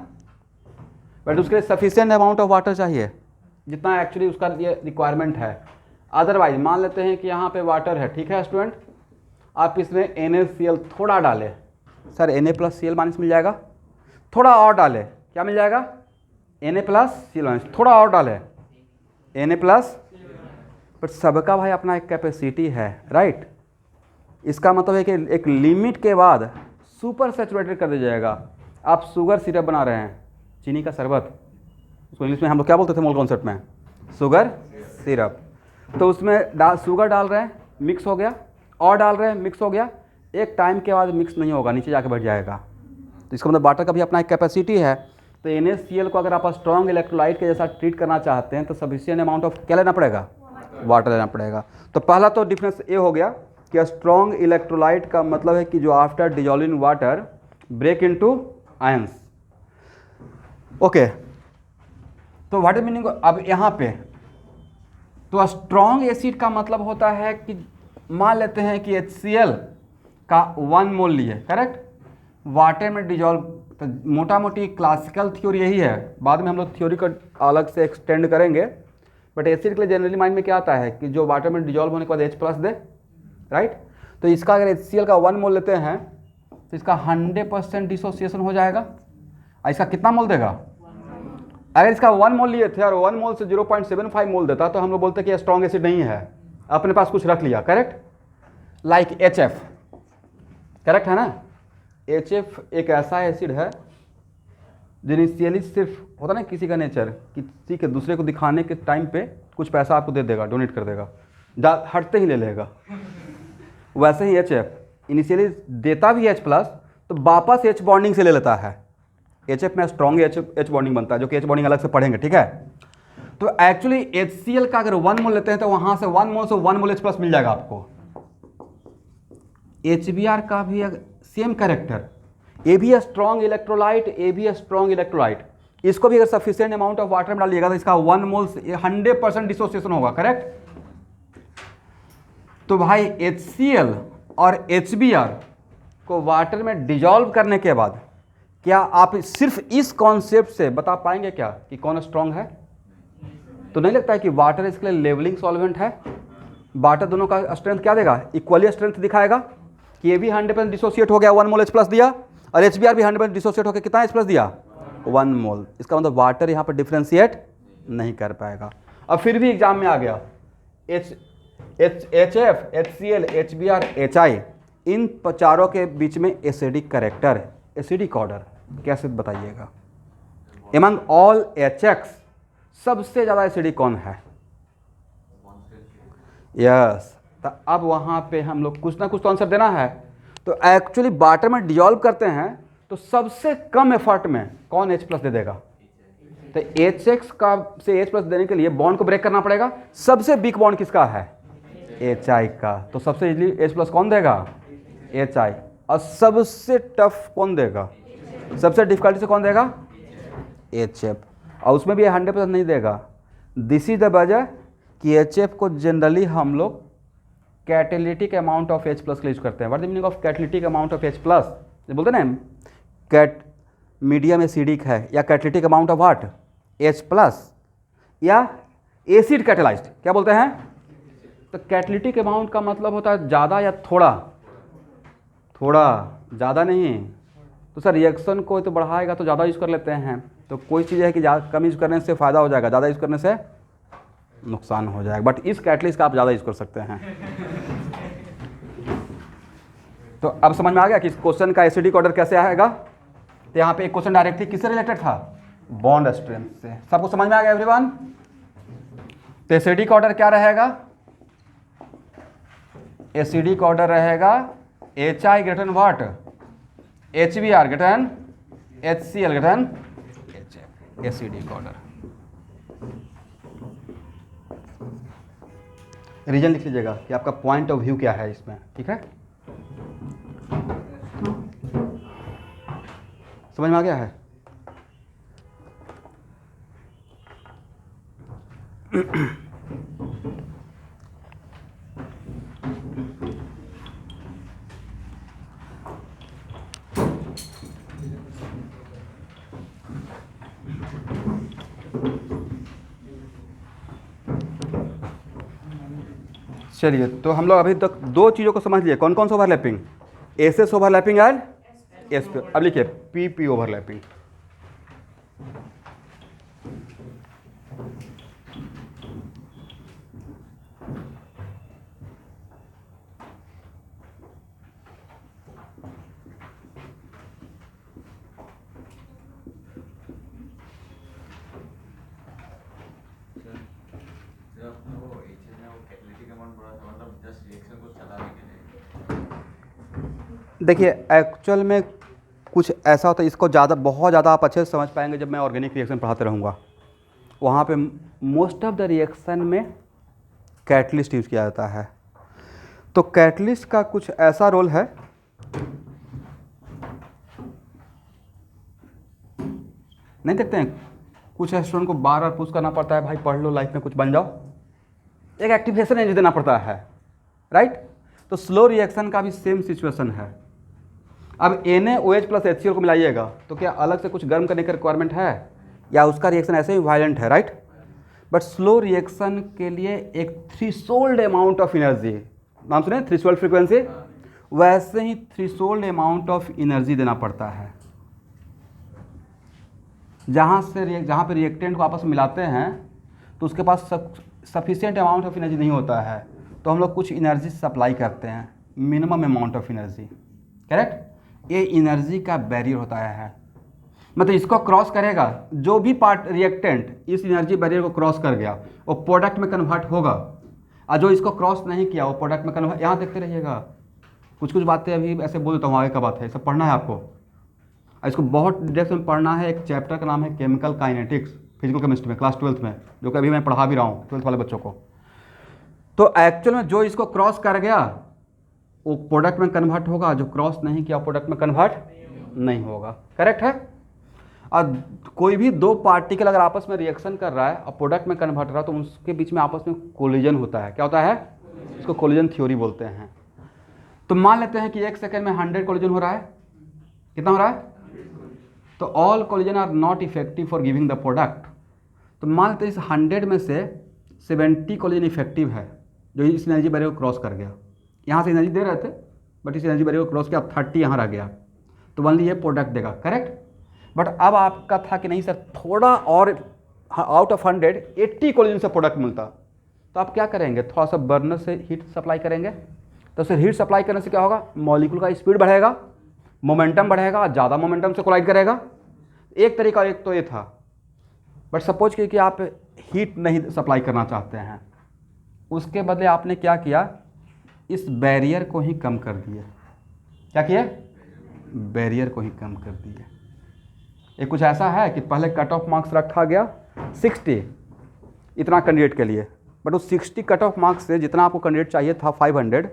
बट उसके लिए सफिशिएंट अमाउंट ऑफ वाटर चाहिए, जितना एक्चुअली उसका ये रिक्वायरमेंट है। अदरवाइज मान लेते हैं कि यहाँ पे वाटर है, ठीक है स्टूडेंट, आप इसमें NaCl थोड़ा डालें, सर Na+Cl माइनस मिल जाएगा, थोड़ा और डालें, क्या मिल जाएगा, Na+Cl माइनस, थोड़ा और डालें Na+। बट सबका भाई अपना एक कैपेसिटी है, राइट। इसका मतलब है कि एक लिमिट के बाद सुपर सैचुरेटेड कर दिया जाएगा। आप शुगर सिरप बना रहे हैं, चीनी का शरबत, उसको इंग्लिश में हम लोग क्या बोलते थे मोल कॉन्सेप्ट में, शुगर सिरप। तो उसमें शुगर डाल रहे हैं, मिक्स हो गया, और डाल रहे हैं, मिक्स हो गया, एक टाइम के बाद मिक्स नहीं होगा, नीचे जाके बैठ जाएगा। तो इसका मतलब वाटर का भी अपना एक कैपेसिटी है। तो NaCl को अगर आप स्ट्रॉन्ग इलेक्ट्रोलाइट के जैसा ट्रीट करना चाहते हैं तो सफिशिएंट अमाउंट ऑफ क्या लेना पड़ेगा, वाटर लेना पड़ेगा। तो पहला तो डिफरेंस ये हो गया कि स्ट्रॉन्ग इलेक्ट्रोलाइट का मतलब है कि जो after dissolving water break into ions. Okay, तो व्हाट इज मीनिंग अब यहाँ पे, तो स्ट्रॉन्ग एसिड का मतलब होता है कि मान लेते हैं कि HCl का 1 मोल लिए, करेक्ट, वाटर में डिजॉल्व। तो मोटा मोटी क्लासिकल थ्योरी यही है, बाद में हम लोग थ्योरी को अलग से एक्सटेंड करेंगे। बट एसिड के लिए जनरली माइंड में क्या आता है कि जो वाटर में डिजॉल्व होने के बाद H+ दे, राइट। तो इसका अगर HCl का 1 मोल लेते हैं तो इसका 100% डिसोसिएशन हो जाएगा। इसका कितना मोल देगा, अगर इसका 1 मोल लिए थे और 1 मोल से 0.75 मोल देता तो हम लोग बोलते कि ये स्ट्रॉन्ग एसिड नहीं है, अपने पास कुछ रख लिया, करेक्ट। लाइक HF, करेक्ट है ना। HF एक ऐसा एसिड है जिनिशियली सिर्फ होता ना किसी का नेचर, किसी के दूसरे को दिखाने के टाइम पे कुछ पैसा आपको दे देगा, डोनेट कर देगा, हटते ही ले लेगा। वैसे ही HF इनिशियली देता भी H प्लस तो वापस H बॉन्डिंग से ले लेता है। HF में स्ट्रॉन्ग H बॉन्डिंग बनता है, जो कि H बॉन्डिंग अलग से पढ़ेंगे, ठीक है। तो एक्चुअली HCl का अगर 1 मोल लेते हैं तो वहां से 1 मोल से 1 मोल H प्लस मिल जाएगा आपको। HBr का भी सेम कैरेक्टर, ये भी स्ट्रॉन्ग इलेक्ट्रोलाइट, ये भी स्ट्रॉन्ग इलेक्ट्रोलाइट। इसको भी अगर सफिशिएंट अमाउंट ऑफ वाटर में डालिएगा तो इसका 1 मोल 100% डिसोसिएशन होगा, करेक्ट। तो भाई HCl और HBr को वाटर में डिजॉल्व करने के बाद क्या आप सिर्फ इस कॉन्सेप्ट से बता पाएंगे क्या कि कौन स्ट्रॉन्ग है? तो नहीं लगता है कि वाटर इसके लिए लेवलिंग सॉल्वेंट है। वाटर दोनों का स्ट्रेंथ क्या देगा? इक्वली स्ट्रेंथ दिखाएगा कि ये भी 100% डिसोसिएट हो गया, 1 मोल H प्लस दिया, और HBr भी 100% डिसोसिएट होकर कितना H प्लस दिया? 1 मोल। इसका मतलब वाटर यहाँ पर डिफ्रेंशिएट नहीं कर पाएगा। अब फिर भी एग्जाम में आ गया HF, HCl, HBr, HI, इन चारों के बीच में एसिडिक कैरेक्टर है, एसिडिक ऑर्डर, कैसे बताइएगा? एमंग ऑल HX सबसे ज़्यादा एसिडिक कौन है? यस। तो अब वहाँ पे हम लोग कुछ ना कुछ तो आंसर देना है। तो एक्चुअली वाटर में डिजॉल्व करते हैं तो सबसे कम एफर्ट में कौन H प्लस दे देगा? तो HX का से H प्लस देने के लिए बॉन्ड को ब्रेक करना पड़ेगा। सबसे वीक बॉन्ड किसका है? HI का। तो सबसे इजीली H प्लस कौन देगा? HI। और सबसे टफ कौन देगा? सबसे डिफिकल्टी से कौन देगा? HF। और उसमें भी 100% नहीं देगा। दिस इज द वजह कि HF को जनरली हम लोग catalytic amount of H plus के लिए यूज करते हैं। What the meaning of catalytic amount of H plus? बोलते हैं ना कैट मीडियम एसिडिक है, या catalytic amount of what? H plus, या एसिड कैटेलाइज्ड, क्या बोलते हैं? तो कैटेलिटिक अमाउंट का मतलब होता है ज़्यादा या थोड़ा, थोड़ा ज़्यादा नहीं। तो सर रिएक्शन को तो बढ़ाएगा तो ज़्यादा यूज़ कर लेते हैं। तो कोई चीज़ है कि ज़्यादा कम यूज़ करने से फ़ायदा हो जाएगा, ज़्यादा यूज़ करने से नुकसान हो जाएगा। बट इस कैटलिस्ट का आप ज़्यादा यूज़ कर सकते हैं। तो अब समझ में आ गया कि इस क्वेश्चन का एसिडिक ऑर्डर कैसे आएगा। तो यहाँ पे एक क्वेश्चन डायरेक्टली किससे रिलेटेड था? बॉन्ड स्ट्रेंथ से। सबको समझ में आ गया एवरीवन? तो एसिडिक ऑर्डर क्या रहेगा? एसिडिक ऑर्डर रहेगा HI greater than what? HBr greater than HCl greater than HF। Acidic order. Reason लिख लीजिएगा कि आपका पॉइंट ऑफ व्यू क्या है इसमें, ठीक है? समझ में आ गया है? चलिए, तो हम लोग अभी तक दो चीज़ों को समझ लिए। कौन कौन सा overlapping? SS overlapping and SP। अब लिखिए PP ओवरलैपिंग। देखिए एक्चुअल में कुछ ऐसा होता है, इसको ज़्यादा बहुत ज़्यादा आप अच्छे से समझ पाएंगे जब मैं ऑर्गेनिक रिएक्शन पढ़ाते रहूँगा। वहाँ पे मोस्ट ऑफ द रिएक्शन में कैटलिस्ट यूज़ किया जाता है। तो कैटलिस्ट का कुछ ऐसा रोल है, नहीं देखते हैं कुछ स्टूडेंट को बार बार पुश करना पड़ता है, भाई पढ़ लो लाइफ में कुछ बन जाओ, एक एक्टिवेशन एनर्जी देना पड़ता है, राइट? तो स्लो रिएक्शन का भी सेम सिचुएशन है। अब NaOH प्लस HCl को मिलाइएगा तो क्या अलग से कुछ गर्म करने की रिक्वायरमेंट है, या उसका रिएक्शन ऐसे ही वायलेंट है, राइट? बट स्लो रिएक्शन के लिए एक थ्रेशोल्ड अमाउंट ऑफ एनर्जी, नाम सुने थ्रेशोल्ड फ्रीक्वेंसी, वैसे ही थ्रेशोल्ड अमाउंट ऑफ एनर्जी देना पड़ता है। जहाँ पे रिएक्टेंट को आपस में मिलाते हैं तो उसके पास सफिशिएंट अमाउंट ऑफ एनर्जी नहीं होता है, तो हम लोग कुछ एनर्जी सप्लाई करते हैं, minimum amount of energy, correct. ये एनर्जी का बैरियर होता है, मतलब इसको क्रॉस करेगा जो भी पार्ट रिएक्टेंट इस एनर्जी बैरियर को क्रॉस कर गया वो प्रोडक्ट में कन्वर्ट होगा, और जो इसको क्रॉस नहीं किया वो प्रोडक्ट में कन्वर्ट। यहाँ देखते रहिएगा, कुछ बातें अभी ऐसे बोल देता हूँ, आगे का बात है, सब पढ़ना है आपको, इसको बहुत डिटेल्स में पढ़ना है। एक चैप्टर का नाम है केमिकल काइनेटिक्स, फिजिकल केमिस्ट्री में, क्लास 12th में, जो कि अभी मैं पढ़ा भी रहा हूँ 12th वाले बच्चों को। तो एक्चुअल में जो इसको क्रॉस कर गया वो प्रोडक्ट में कन्वर्ट होगा, जो क्रॉस नहीं किया प्रोडक्ट में कन्वर्ट नहीं होगा, करेक्ट है। और कोई भी दो पार्टिकल अगर आपस में रिएक्शन कर रहा है और प्रोडक्ट में कन्वर्ट रहा है तो उसके बीच में आपस में कोलिजन होता है। क्या होता है? इसको कोलिजन थ्योरी बोलते हैं। तो मान लेते हैं कि 1 सेकेंड में 100 कोलिजन हो रहा है। कितना हो रहा है? तो all collision are not effective for giving the product. तो मान लेते हैं इस 100 में से 70 कोलिजन इफेक्टिव है, जो इस एनर्जी बैरियर को क्रॉस कर गया। यहाँ से एनर्जी दे रहे थे बट इस एनर्जी बैरियर को क्रॉस किया, अब 30 यहाँ रह गया, तो ओनली ये प्रोडक्ट देगा, करेक्ट। बट अब आपका था कि नहीं सर, थोड़ा और आउट ऑफ 100 80 कोलिजन से प्रोडक्ट मिलता, तो आप क्या करेंगे? थोड़ा सा बर्नर से हीट सप्लाई करेंगे। तो फिर हीट सप्लाई करने से क्या होगा? मॉलिक्यूल का स्पीड बढ़ेगा, मोमेंटम बढ़ेगा, ज़्यादा मोमेंटम से कोलाइड करेगा। एक तरीका एक तो ये था। बट सपोज कि आप हीट नहीं सप्लाई करना चाहते हैं, उसके बदले आपने क्या किया? इस बैरियर को ही कम कर दिए। क्या किए? बैरियर को ही कम कर दिए। ये कुछ ऐसा है कि पहले कट ऑफ मार्क्स रखा गया 60 इतना कैंडिडेट के लिए, बट उस 60 कट ऑफ मार्क्स से जितना आपको कैंडिडेट चाहिए था 500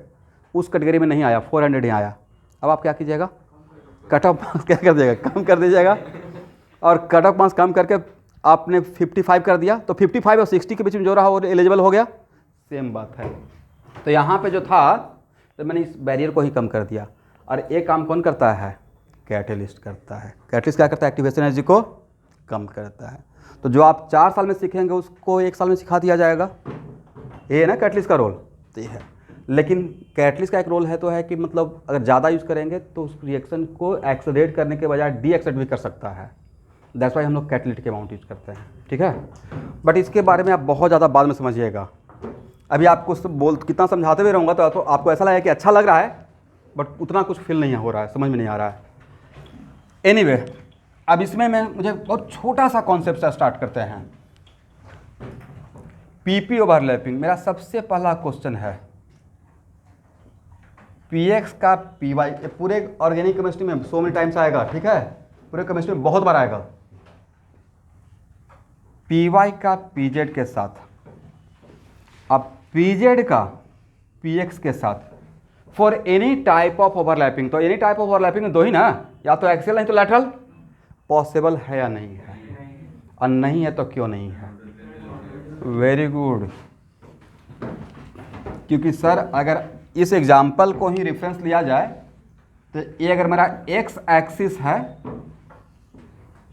उस कैटेगरी में नहीं आया, 400 ही आया। अब आप क्या कीजिएगा? कट ऑफ मार्क्स क्या कर दीजिएगा? कम कर दीजिएगा। और कट ऑफ मार्क्स कम करके आपने 55 कर दिया, तो 55 और 60 के बीच में जो रहा वो एलिजिबल हो गया। सेम बात है। तो यहाँ पे जो था, तो मैंने इस बैरियर को ही कम कर दिया। और एक काम कौन करता है? कैटलिस्ट करता है। कैटलिस्ट क्या करता है? एक्टिवेशन एनर्जी को कम करता है। तो जो आप 4 साल में सीखेंगे उसको 1 साल में सिखा दिया जाएगा। ये है ना कैटलिस्ट का रोल, तो ये है। लेकिन कैटलिस्ट का एक रोल है तो है कि मतलब अगर ज़्यादा यूज़ करेंगे तो उस रिएक्शन को एक्सेलरेट करने के बजाय डीएक्सेलरेट भी कर सकता है। दैट्स वाई हम लोग कैटलिस्ट के अमाउंट यूज़ करते हैं, ठीक है। बट इसके बारे में आप बहुत ज़्यादा बाद में समझिएगा। अभी आपको कितना समझाते हुए रहूँगा तो आपको ऐसा लगेगा कि अच्छा लग रहा है, बट उतना कुछ फील नहीं हो रहा है, समझ में नहीं आ रहा है। एनीवे, अब इसमें मुझे बहुत छोटा सा कॉन्सेप्ट से स्टार्ट करते हैं। पीपी ओवरलैपिंग मेरा सबसे पहला क्वेश्चन है। पीएक्स का पीवाई, पूरे ऑर्गेनिक केमिस्ट्री में सो मेनी टाइम्स आएगा, ठीक है, पूरे केमिस्ट्री में बहुत बार आएगा। पीवाई का पीजेड के साथ, अब पीजेड का पीएक्स के साथ for any type of overlapping. तो एनी टाइप ऑफ ओवरलैपिंग दो ही ना, या तो एक्सियल नहीं तो लैटरल। पॉसिबल है या नहीं है? और नहीं है तो क्यों नहीं है? Very good. क्योंकि सर अगर इस एग्जाम्पल को ही रेफरेंस लिया जाए तो ये अगर मेरा एक्स एक्सिस है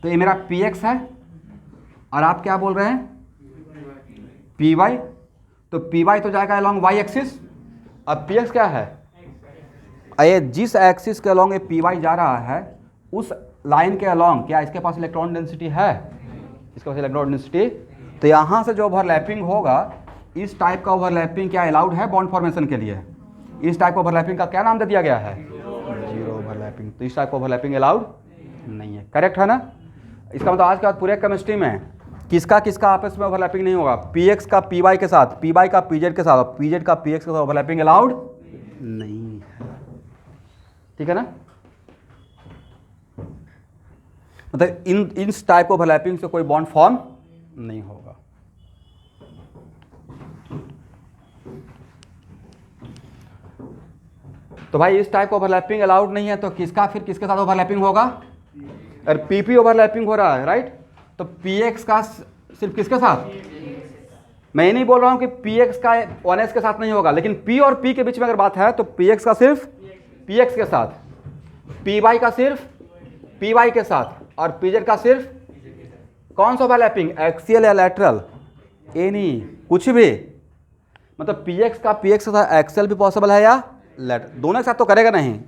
तो ये मेरा पी एक्स है, और आप क्या बोल रहे हैं? P Y. तो पी वाई तो जाएगा अलॉन्ग वाई एक्सिस, अब पी एक्स क्या है? ये जिस एक्सिस के अलॉन्ग ये पी वाई जा रहा है उस लाइन के अलॉन्ग क्या इसके पास इलेक्ट्रॉन डेंसिटी है? इसके पास इलेक्ट्रॉन डेंसिटी। तो यहाँ से जो ओवरलैपिंग होगा, इस टाइप का ओवरलैपिंग क्या अलाउड है बॉन्ड फॉर्मेशन के लिए? इस टाइप का ओवरलैपिंग का क्या नाम दे दिया गया है? Zero overlapping. तो इस टाइप का ओवरलैपिंग अलाउड नहीं है, करेक्ट है ना। इसका मतलब आज के बाद पूरे केमिस्ट्री में किसका किसका आपस में ओवरलैपिंग नहीं होगा? पी एक्स का पी वाई के साथ, पी वाई का पीजेड के साथ, पीजेड का पी एक्स के साथ ओवरलैपिंग अलाउड नहीं है, ठीक है ना। मतलब इन टाइप ओवरलैपिंग से कोई बॉन्ड फॉर्म नहीं होगा। तो भाई इस टाइप ओवरलैपिंग अलाउड नहीं है तो किसका फिर किसके साथ ओवरलैपिंग होगा? और पीपी ओवरलैपिंग हो रहा है, राइट। तो पीएक्स का सिर्फ किसके साथ? मैं ये नहीं बोल रहा हूं कि पीएक्स का 1s के साथ नहीं होगा, लेकिन पी और पी के बीच में अगर बात है तो पीएक्स का सिर्फ पीएक्स के साथ, पीवाई का सिर्फ पीवाई के साथ, और पीजेड का सिर्फ कौन सा ओवरलैपिंग? एक्सियल या लैटरल? एनी, कुछ भी। मतलब पीएक्स का पीएक्स के साथ एक्सियल भी पॉसिबल है या लैटरल, दोनों के साथ तो करेगा नहीं,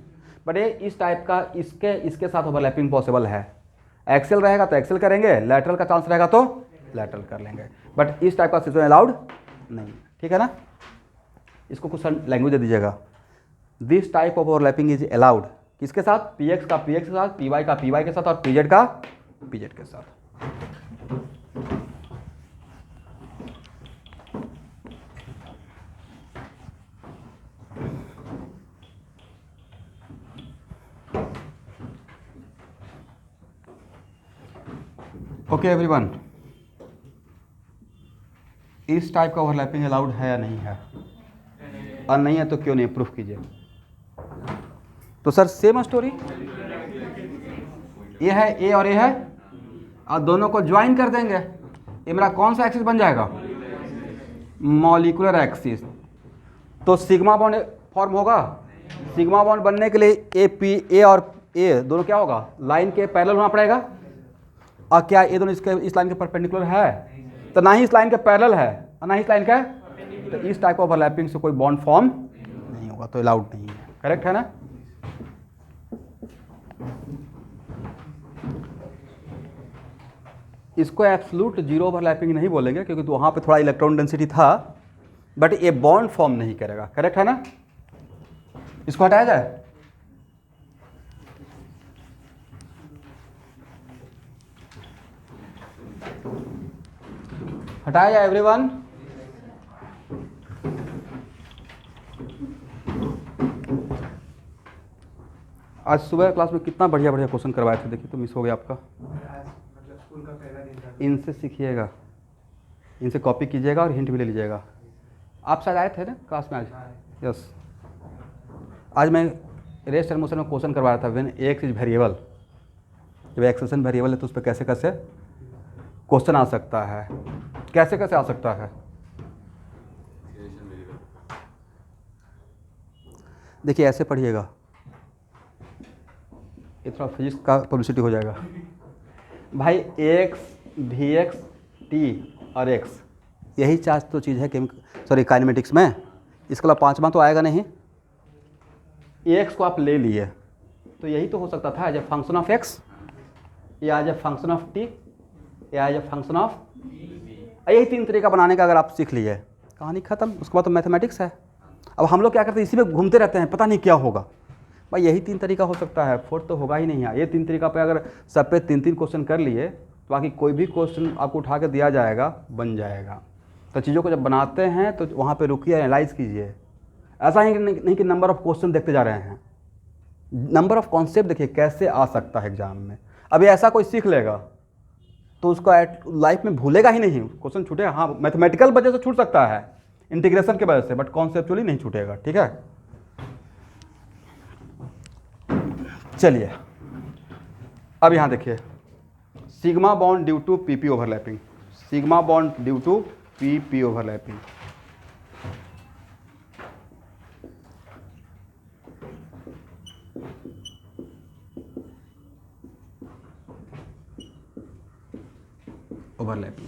बट ये इस टाइप का इसके साथ ओवरलैपिंग पॉसिबल है। एक्सेल रहेगा तो एक्सेल करेंगे, लैटरल का चांस रहेगा तो लैटरल कर लेंगे, बट इस टाइप का सिचुएशन अलाउड नहीं, ठीक है ना। इसको कुछ लैंग्वेज दे दीजिएगा, this type of overlapping is allowed, किसके साथ, पी एक्स का पी एक्स के साथ, पी वाई का पी वाई के साथ और पी जेड का पी जेड के साथ। ओके एवरीवन, इस टाइप का ओवरलैपिंग अलाउड है या नहीं है, और नहीं है तो क्यों नहीं, प्रूफ कीजिए। तो सर सेम स्टोरी, ये है ए और ये है, और दोनों को ज्वाइन कर देंगे, ये मेरा कौन सा एक्सिस बन जाएगा, मॉलिक्यूलर एक्सिस। तो सिग्मा बॉन्ड फॉर्म होगा, सिग्मा बॉन्ड बनने के लिए ए पी ए और ए दोनों क्या होगा, लाइन के पैरेलल होना पड़ेगा, और क्या ये दोनों इसके इस लाइन के परपेंडिकुलर है, तो ना ही इस लाइन के पैरेलल है और ना ही इस लाइन का, तो इस टाइप ऑफ ओवरलैपिंग से कोई बॉन्ड फॉर्म नहीं होगा, तो अलाउड नहीं है, करेक्ट है ना। इसको एब्सोल्यूट जीरो ओवरलैपिंग नहीं बोलेंगे क्योंकि तो वहाँ पे थोड़ा इलेक्ट्रॉन डेंसिटी था, बट ये बॉन्ड फॉर्म नहीं करेगा, करेक्ट है ना। इसको हटाया जाए, हटाया जाए एवरीवन। आज सुबह क्लास में कितना बढ़िया बढ़िया क्वेश्चन करवाए थे, देखिए तो मिस हो गया आपका। इनसे सीखिएगा, इनसे कॉपी कीजिएगा और हिंट भी ले लीजिएगा। आप शायद आए थे ना क्लास में आज, यस। आज मैं रेस्ट एंड मोशन में क्वेश्चन करवा रहा था, व्हेन एक्स इज वेरिएबल, जब एक्सेशन वेरिएबल है तो उस पर कैसे कैसे क्वेश्चन आ सकता है, कैसे कैसे आ सकता है। देखिए ऐसे पढ़िएगा, ये थोड़ा फिजिक्स का पब्लिसिटी हो जाएगा भाई। एक्स वी एक्स टी और एक्स, यही चार तो चीज़ है सॉरी काइनेमेटिक्स में, इसके अलावा पांचवा तो आएगा नहीं। एक्स को आप ले लिए तो यही तो हो सकता था as a function of x, या as a function of t, या एज ए फंक्शन ऑफ, यही तीन तरीका बनाने का अगर आप सीख लिए कहानी खत्म। उसके बाद तो मैथमेटिक्स है। अब हम लोग क्या करते हैं, इसी में घूमते रहते हैं, पता नहीं क्या होगा। भाई यही तीन तरीका हो सकता है, फोर्थ तो होगा ही नहीं है। ये तीन तरीका पे अगर सब पे तीन तीन क्वेश्चन कर लिए तो बाकी कोई भी क्वेश्चन आपको उठा के दिया जाएगा, बन जाएगा। तो चीज़ों को जब बनाते हैं तो वहाँ पे रुकिए, एनालाइज कीजिए। ऐसा ही नहीं कि नंबर ऑफ़ क्वेश्चन देखते जा रहे हैं, नंबर ऑफ़ कॉन्सेप्ट देखिए कैसे आ सकता है एग्जाम में। अभी ऐसा कोई सीख लेगा तो उसका लाइफ में भूलेगा ही नहीं, क्वेश्चन छूटेगा। हाँ मैथमेटिकल वजह से छूट सकता है, इंटीग्रेशन के वजह से, बट कॉन्सेप्चुअली नहीं छूटेगा, ठीक है। चलिए अब यहाँ देखिए, sigma bond due to P P overlapping, sigma bond due to P P overlapping. Overlapping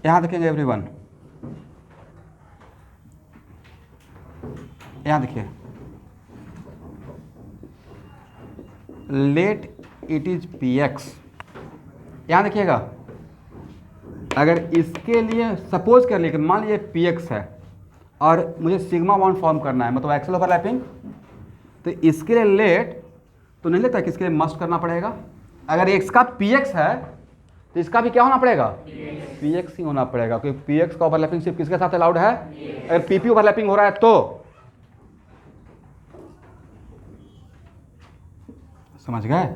यहाँ देखेंगे एवरीवन, यहाँ देखिए, let it is P X. यहाँ देखिएगा, अगर इसके लिए सपोज कर लिए कि मान लीजिए पी एक्स है और मुझे सिग्मा बॉन्ड फॉर्म करना है, मतलब एक्सेल ओवरलैपिंग, तो इसके लिए लेट तो नहीं लेता, किसके लिए मस्ट करना पड़ेगा। अगर एक्स का पी एक्स है तो इसका भी क्या होना पड़ेगा, पी एक्स ही होना पड़ेगा, क्योंकि पी एक्स का ओवरलैपिंग सिर्फ किसके साथ अलाउड है, अगर पी पी ओवरलैपिंग हो रहा है तो। समझ गए।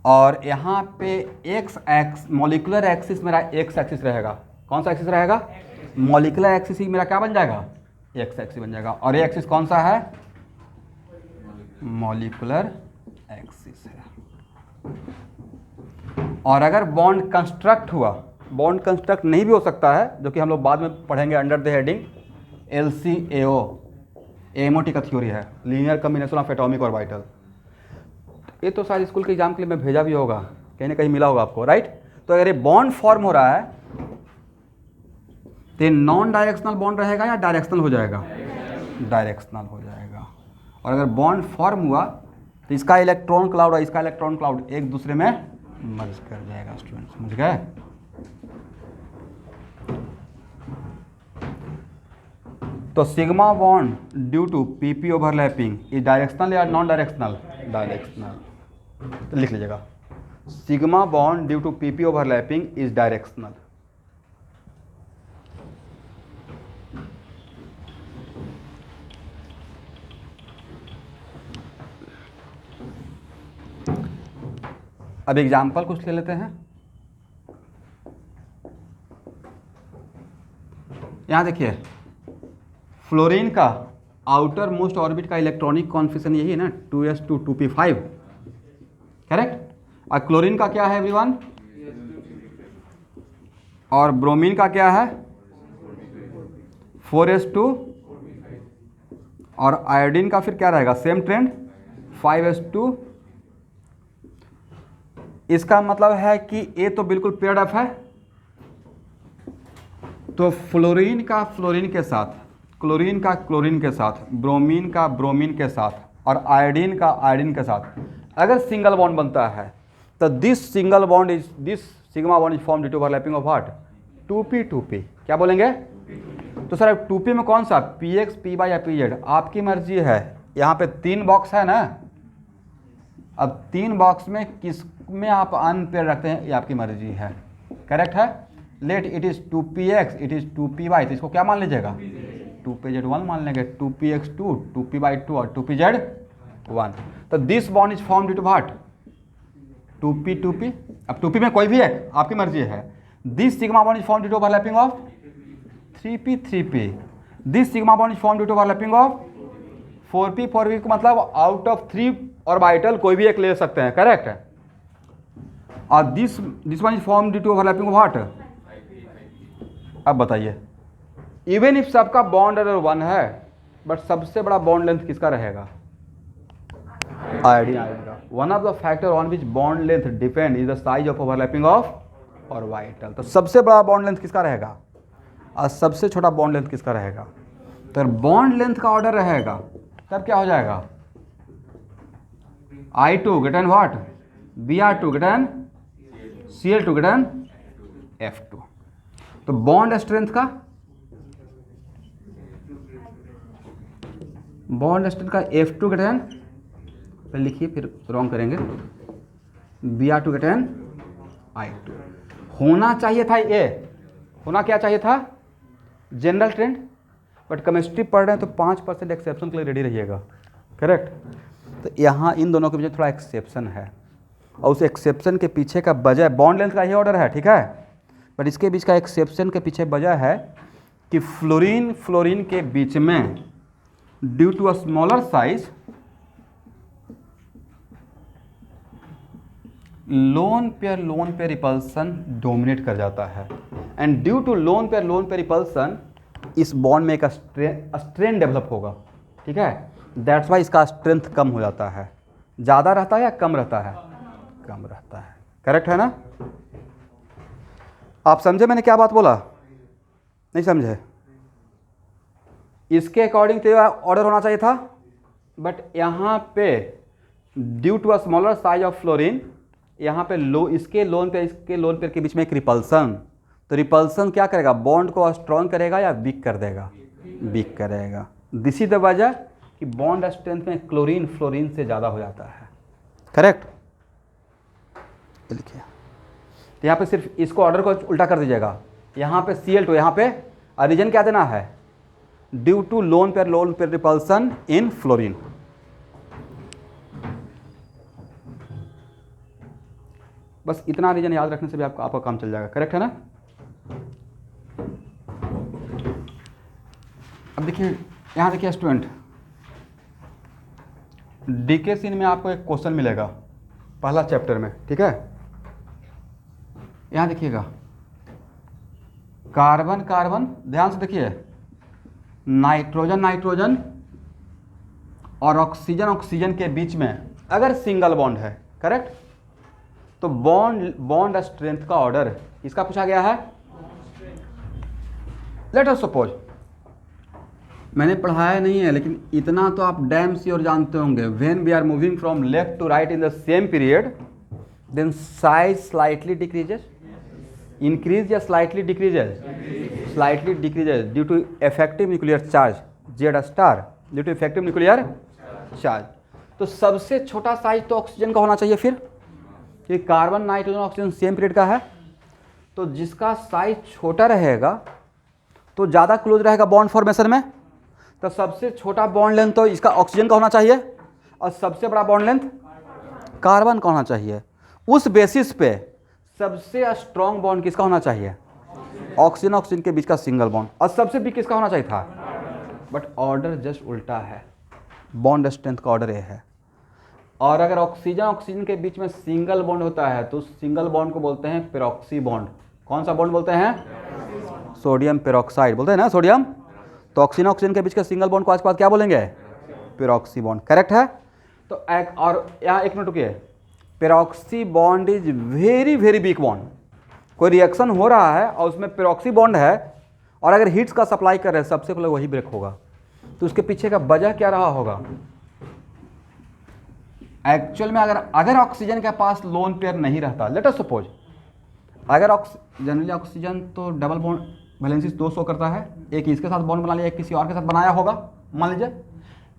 और यहाँ पे एक्स एक्स मॉलिक्यूलर एक्सिस मेरा एक्स एक्सिस रहेगा। कौन सा एक्सिस रहेगा, मॉलिक्यूलर एक्सिस ही मेरा क्या बन जाएगा, एक्स एक्सिस बन जाएगा। और ये एक्सिस कौन सा है, मॉलिक्यूलर एक्सिस है। और अगर बॉन्ड कंस्ट्रक्ट हुआ, बॉन्ड कंस्ट्रक्ट नहीं भी हो सकता है, जो कि हम लोग बाद में पढ़ेंगे under the heading LCAO, MOT का थ्योरी है, linear combination of atomic orbital. ये तो शायद स्कूल के एग्जाम के लिए मैं भेजा भी होगा, कहीं ना कहीं मिला होगा आपको, राइट। तो अगर ये बॉन्ड फॉर्म हो रहा है तो ये नॉन डायरेक्शनल बॉन्ड रहेगा या डायरेक्शनल हो जाएगा, डायरेक्शनल हो जाएगा। और अगर बॉन्ड फॉर्म हुआ तो इसका इलेक्ट्रॉन क्लाउड और इसका इलेक्ट्रॉन क्लाउड एक दूसरे में मर्ज कर जाएगा। स्टूडेंट समझ गए? तो sigma bond due to P P overlapping is directional या नॉन डायरेक्शनल? डायरेक्शनल। तो लिख लीजिएगा, sigma bond due to P P overlapping is directional. अब एग्जाम्पल कुछ ले लेते हैं। यहां देखिए, फ्लोरीन का आउटर मोस्ट ऑर्बिट का इलेक्ट्रॉनिक कॉन्फिगरेशन यही है ना, 2s2 2p5, करेक्ट। और क्लोरीन का क्या है एवरीवन? और ब्रोमीन का क्या है? 4s2। और आयोडीन का फिर क्या रहेगा? Same trend, 5s2। इसका मतलब है कि ए तो बिल्कुल पेयर्ड अप है, तो फ्लोरीन का फ्लोरीन के साथ, क्लोरीन का क्लोरीन के साथ, ब्रोमीन का ब्रोमीन के साथ और आयोडीन का आयोडीन के साथ अगर सिंगल बॉन्ड बनता है तो this single bond is, this sigma bond is form due to overlapping of what? 2p 2p। क्या बोलेंगे? तो सर 2p में कौन सा? px py या pz? आपकी मर्जी है। यहाँ पे 3 बॉक्स है ना, अब 3 बॉक्स में किस में आप अनपेयर रखते हैं ये आपकी मर्जी है, करेक्ट है। Late it is 2px, it is 2py, तो इसको क्या मान लीजिएगा? 2pz1 मान लेंगे, 2px2, 2py2 और 2pz1। तो this bond is form due to what? 2p 2p। अब 2p में कोई भी है, आपकी मर्जी है। This sigma bond is form due to overlapping of 3p 3p। This sigma bond is form due to overlapping of 4p 4p का मतलब आउट ऑफ 3 ऑर्बिटल कोई भी एक ले सकते हैं, करेक्ट है। और this one is form due to overlapping of what? अब बताइए, इवन इफ सबका बॉन्ड अगर 1 है, बट सबसे बड़ा बॉन्ड लेंथ किसका रहेगा? आयोडीन का। One of the factor on which bond length depend is the size of overlapping of orbital. तो सबसे बड़ा बॉन्ड लेंथ किसका रहेगा और सबसे छोटा बॉन्ड लेंथ किसका रहेगा? तो बॉन्ड लेंथ का ऑर्डर रहेगा, तब क्या हो जाएगा? I2 greater than what? Br2 greater than Cl2 greater than F2। तो बॉन्ड स्ट्रेंथ का, बॉन्ड स्ट्रेंथ का F2 greater than, पहले लिखिए फिर रॉन्ग करेंगे, Br2 greater than I2। होना चाहिए था ये, होना क्या चाहिए था? General trend. बट केमिस्ट्री पढ़ रहे हैं तो 5% एक्सेप्शन के लिए रेडी रहिएगा, करेक्ट। तो यहाँ इन दोनों के बीच थोड़ा एक्सेप्शन है, और उस एक्सेप्शन के पीछे का वजह, बॉन्ड लेंथ का ही ऑर्डर है, ठीक है, बट इसके बीच का एक्सेप्शन के पीछे वजह है कि फ्लोरीन फ्लोरीन के बीच में due to a smaller size lone pair repulsion dominate कर जाता है, and due to lone pair repulsion इस बॉन्ड में एक स्ट्रेन डेवलप होगा, ठीक है। दैट्स वाई इसका स्ट्रेंथ कम हो जाता है। ज़्यादा रहता है या कम रहता है? कम रहता है, करेक्ट है ना। आप समझे मैंने क्या बात बोला? नहीं समझे? इसके अकॉर्डिंग तो ऑर्डर होना चाहिए था, बट यहाँ पे due to a smaller size of fluorine, यहाँ पे इसके लोन पेयर के बीच में एक रिपल्सन, तो रिपल्सन क्या करेगा? बॉन्ड को स्ट्रॉन्ग करेगा या वीक कर देगा? वीक करेगा। दिस इज द वजह कि बॉन्ड स्ट्रेंथ में क्लोरीन फ्लोरीन से ज़्यादा हो जाता है, करेक्ट। लिखिए, तो यहाँ पे सिर्फ इसको ऑर्डर को उल्टा कर दीजिएगा, यहाँ पे Cl2, यहाँ पे रीजन क्या देना है? Due to lone pair repulsion in fluorine. बस इतना रीजन याद रखने से भी आपका काम चल जाएगा, करेक्ट है ना। अब देखिए, यहाँ देखिए स्टूडेंट, डीके सीन में आपको एक क्वेश्चन मिलेगा पहला चैप्टर में, ठीक है। यहाँ देखिएगा, कार्बन कार्बन, ध्यान से देखिए, नाइट्रोजन नाइट्रोजन और ऑक्सीजन ऑक्सीजन के बीच में अगर सिंगल बॉन्ड है, करेक्ट, तो बॉन्ड स्ट्रेंथ का ऑर्डर इसका पूछा गया है। लेट अस सपोज मैंने पढ़ाया नहीं है, लेकिन इतना तो आप डैम श्योर जानते होंगे, when we are moving from left to right in the same period then size slightly decreases, increase या slightly decreases, slightly decreases due to effective nuclear charge Z star, due to effective nuclear charge. तो सबसे छोटा साइज तो ऑक्सीजन का होना चाहिए फिर, कि carbon nitrogen oxygen same period का है, तो जिसका साइज छोटा रहेगा तो ज़्यादा क्लोज रहेगा बॉन्ड फॉर्मेशन में, तो सबसे छोटा बॉन्ड लेंथ तो इसका ऑक्सीजन का होना चाहिए और सबसे बड़ा बॉन्ड लेंथ कार्बन का होना चाहिए। उस बेसिस पे सबसे स्ट्रॉन्ग बॉन्ड किसका होना चाहिए, ऑक्सीजन ऑक्सीजन के बीच का सिंगल बॉन्ड, और सबसे वीक किसका होना चाहिए था, बट ऑर्डर जस्ट उल्टा है, बॉन्ड स्ट्रेंथ का ऑर्डर ये है। और अगर ऑक्सीजन ऑक्सीजन के बीच में सिंगल बॉन्ड होता है तो सिंगल बॉन्ड को बोलते हैं पेरोक्सी बॉन्ड। कौन सा बॉन्ड बोलते हैं, सोडियम पेरोक्साइड बोलते हैं ना, सोडियम। तो ऑक्सीजन ऑक्सीजन के बीच के सिंगल बॉन्ड को आज के बाद क्या बोलेंगे, पेरोक्सी बॉन्ड, करेक्ट है। तो और यहाँ एक मिनट रुकिए, peroxy bond is very very weak bond. कोई रिएक्शन हो रहा है और उसमें पेरोक्सी बॉन्ड है और अगर हीट्स का सप्लाई कर रहे हैं सबसे पहले वही ब्रेक होगा, तो उसके पीछे का वजह क्या रहा होगा। एक्चुअल में अगर ऑक्सीजन के पास लोन पेयर नहीं रहता, लेट अस सपोज अगर जनरली ऑक्सीजन तो डबल बॉन्ड वैलेंसी 2 शो करता है, एक इसके साथ बॉन्ड बना लिया, एक किसी और के साथ बनाया होगा मान लीजिए,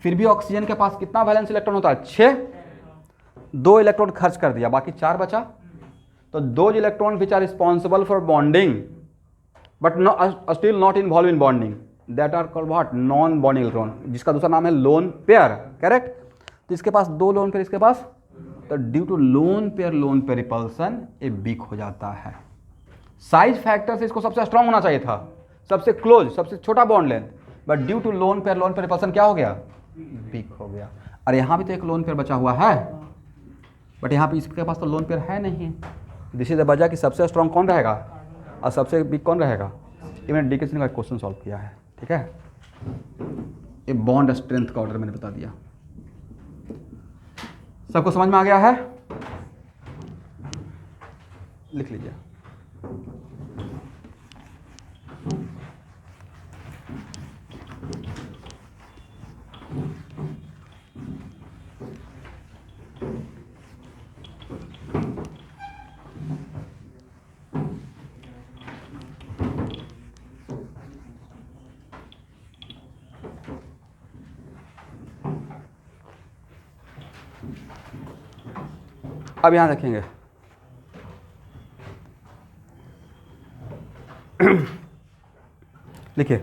फिर भी ऑक्सीजन के पास कितना वैलेंस इलेक्ट्रॉन होता है, 6, 2 इलेक्ट्रॉन खर्च कर दिया, बाकी 4 बचा। तो 2 electron which are responsible for bonding but still not involve in bonding, that are called what, non bonding electron, जिसका दूसरा नाम है लोन पेयर, करेक्ट। तो इसके पास 2 लोन पेयर, इसके पास, तो due to lone pair repulsion ये वीक हो जाता है। साइज फैक्टर से इसको सबसे स्ट्रांग होना चाहिए था, सबसे क्लोज, सबसे छोटा bond length, but due to lone pair repulsion क्या हो गया, वीक हो गया। और यहाँ भी तो एक लोन पेयर बचा हुआ है, बट यहाँ पे इसके पास तो लोन पेयर है नहीं। दिस इज द वजह कि सबसे स्ट्रांग कौन रहेगा और सबसे वीक कौन रहेगा। ये मैंने डीके का क्वेश्चन सॉल्व किया है, ठीक है। ये बॉन्ड स्ट्रेंथ का ऑर्डर मैंने बता दिया, सबको समझ में आ गया है, लिख लीजिए। अब यहां देखेंगे लिखिए,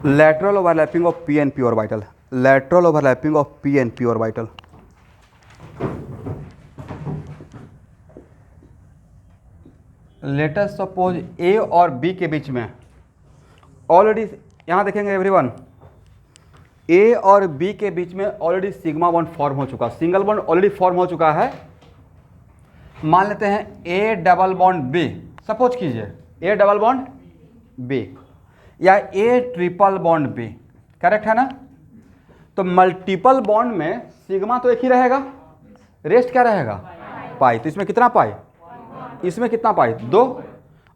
lateral overlapping of p and p orbital, lateral overlapping of p and p orbital. Let us suppose A और बी के बीच में ऑलरेडी, यहां देखेंगे एवरीवन, ए और बी के बीच में ऑलरेडी सिग्मा बॉन्ड फॉर्म हो चुका, सिंगल बॉन्ड ऑलरेडी फॉर्म हो चुका है। मान लेते हैं A double bond B, suppose कीजिए ए डबल बॉन्ड बी या A triple bond B, correct है ना। तो मल्टीपल बॉन्ड में सिग्मा तो एक ही रहेगा, रेस्ट क्या रहेगा, पाई। तो इसमें कितना पाई, इसमें कितना पाई, 2।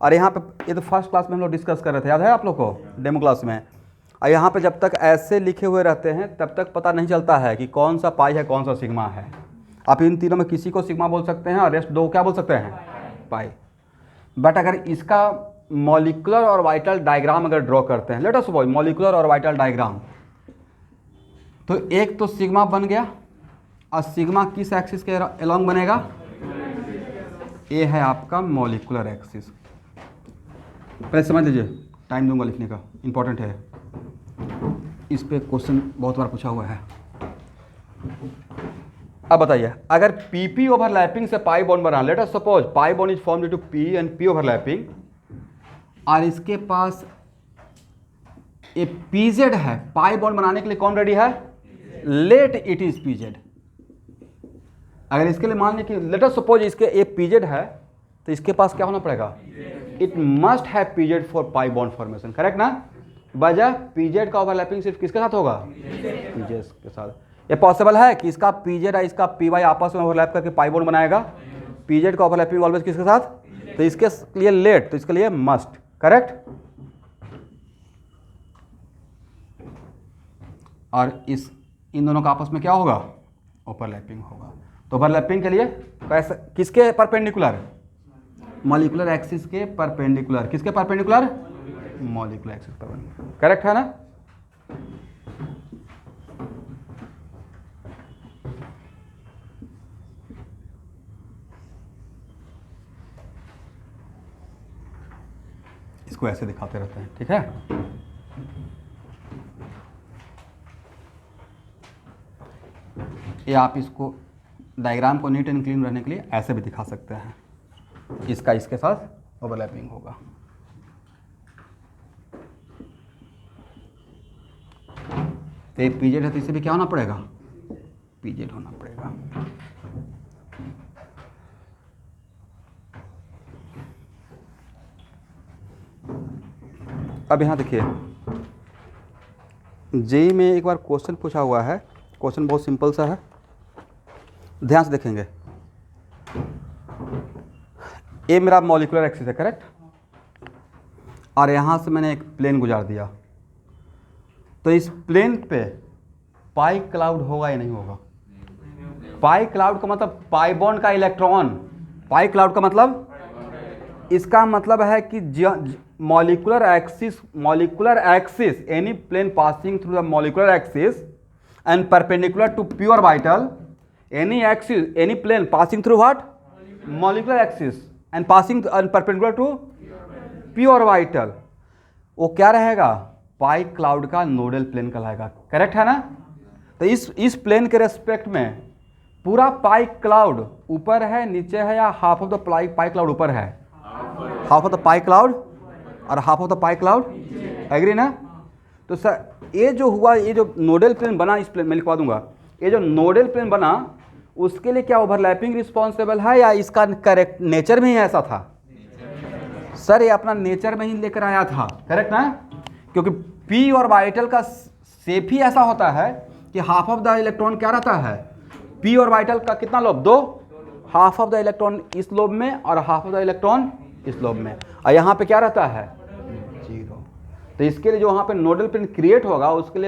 और यहाँ पे ये तो फर्स्ट क्लास में हम लोग डिस्कस कर रहे थे, याद है आप लोग को, डेमो क्लास में। और यहाँ पे जब तक ऐसे लिखे हुए रहते हैं तब तक पता नहीं चलता है कि कौन सा पाई है कौन सा सिग्मा है। आप इन तीनों में किसी को सिग्मा बोल सकते हैं और रेस्ट 2 क्या बोल सकते हैं, पाई। बट अगर इसका मॉलिक्यूलर और वाइटल डायग्राम अगर ड्रॉ करते हैं, लेट अस सपोज मॉलिक्यूलर और वाइटल डायग्राम, तो एक तो सिग्मा बन गया और सिग्मा किस एक्सिस के अलोंग बनेगा, ये है आपका मॉलिक्यूलर एक्सिस। पहले समझ लीजिए, टाइम दूंगा लिखने का, इंपॉर्टेंट है, इस पे क्वेश्चन बहुत बार पूछा हुआ है। अब बताइए, अगर पीपी ओवरलैपिंग से पाई बॉन्ड बना, let us suppose pi bond is formed due to P and P overlapping, और इसके पास ये पीजेड है, पाई बॉन्ड बनाने के लिए कौन रेडी है, लेट इट इज पीजेड। अगर इसके लिए मान लें कि लेट अस सपोज इसके ए पीजेड है, तो इसके पास क्या होना पड़ेगा, it must have PZ for pi bond formation, correct ना। वजह पीजेड का ओवरलैपिंग सिर्फ किसके साथ होगा, पीजेड के साथ। ये पॉसिबल है कि इसका पीजेड और इसका पी वाई आपस में ओवरलैप करके पाई बॉन्ड बनाएगा, पीजेड का ओवरलैपिंग ऑलवेज किसके साथ, तो इसके लिए लेट, तो इसके लिए मस्ट, करेक्ट। और इन दोनों का आपस में क्या होगा, ओवरलैपिंग होगा। तो ओवरलैपिंग के लिए कैसे, किसके परपेंडिकुलर, मॉलिक्यूलर एक्सिस के परपेंडिकुलर, किसके perpendicular, molecular axis perpendicular, correct है ना। इसको ऐसे दिखाते रहते हैं, ठीक है। ये आप इसको डायग्राम को नीट एंड क्लीन रहने के लिए ऐसे भी दिखा सकते हैं, इसका इसके साथ ओवरलैपिंग होगा। तो ये पीजेड है तो इसे भी क्या होना पड़ेगा, पीजेड होना पड़ेगा। अब यहाँ देखिए, जेई में एक बार क्वेश्चन पूछा हुआ है, क्वेश्चन बहुत सिंपल सा है, ध्यान से देखेंगे। ये मेरा मॉलिक्यूलर एक्सिस है, करेक्ट, और यहाँ से मैंने एक प्लेन गुजार दिया, तो इस प्लेन पे पाई क्लाउड होगा या नहीं होगा। पाई क्लाउड का मतलब पाई बॉन्ड का इलेक्ट्रॉन, पाई क्लाउड का मतलब, इसका मतलब है कि molecular axis any plane passing through the molecular axis and perpendicular to P orbital, any plane passing through what, molecular axis and passing and perpendicular to P orbital, वो क्या रहेगा, पाई क्लाउड का नोडल प्लेन कहलाएगा, करेक्ट है ना। तो इस प्लेन के रेस्पेक्ट में पूरा पाई क्लाउड ऊपर है, नीचे है, या half of the pi cloud ऊपर है, half of the pi cloud और half of the pi cloud, agree ना। तो सर ये जो हुआ, ये जो नोडल प्लेन बना, इस प्लेन में लिखवा दूंगा, ये जो नोडल प्लेन बना उसके लिए क्या ओवरलैपिंग रिस्पॉन्सिबल है या इसका करेक्ट नेचर में ही ऐसा था। सर ये अपना नेचर में ही लेकर आया था, करेक्ट ना, क्योंकि पी और वाइटल का शेप ही ऐसा होता है कि हाफ ऑफ द इलेक्ट्रॉन क्या रहता है, पी और वाइटल का कितना लोब, दो, हाफ ऑफ द इलेक्ट्रॉन इस लोब में और हाफ ऑफ द इलेक्ट्रॉन इस लोब में, और यहाँ पे क्या रहता है, जीरो। तो इसके लिए जो वहाँ पे नोडल प्लेन क्रिएट होगा उसके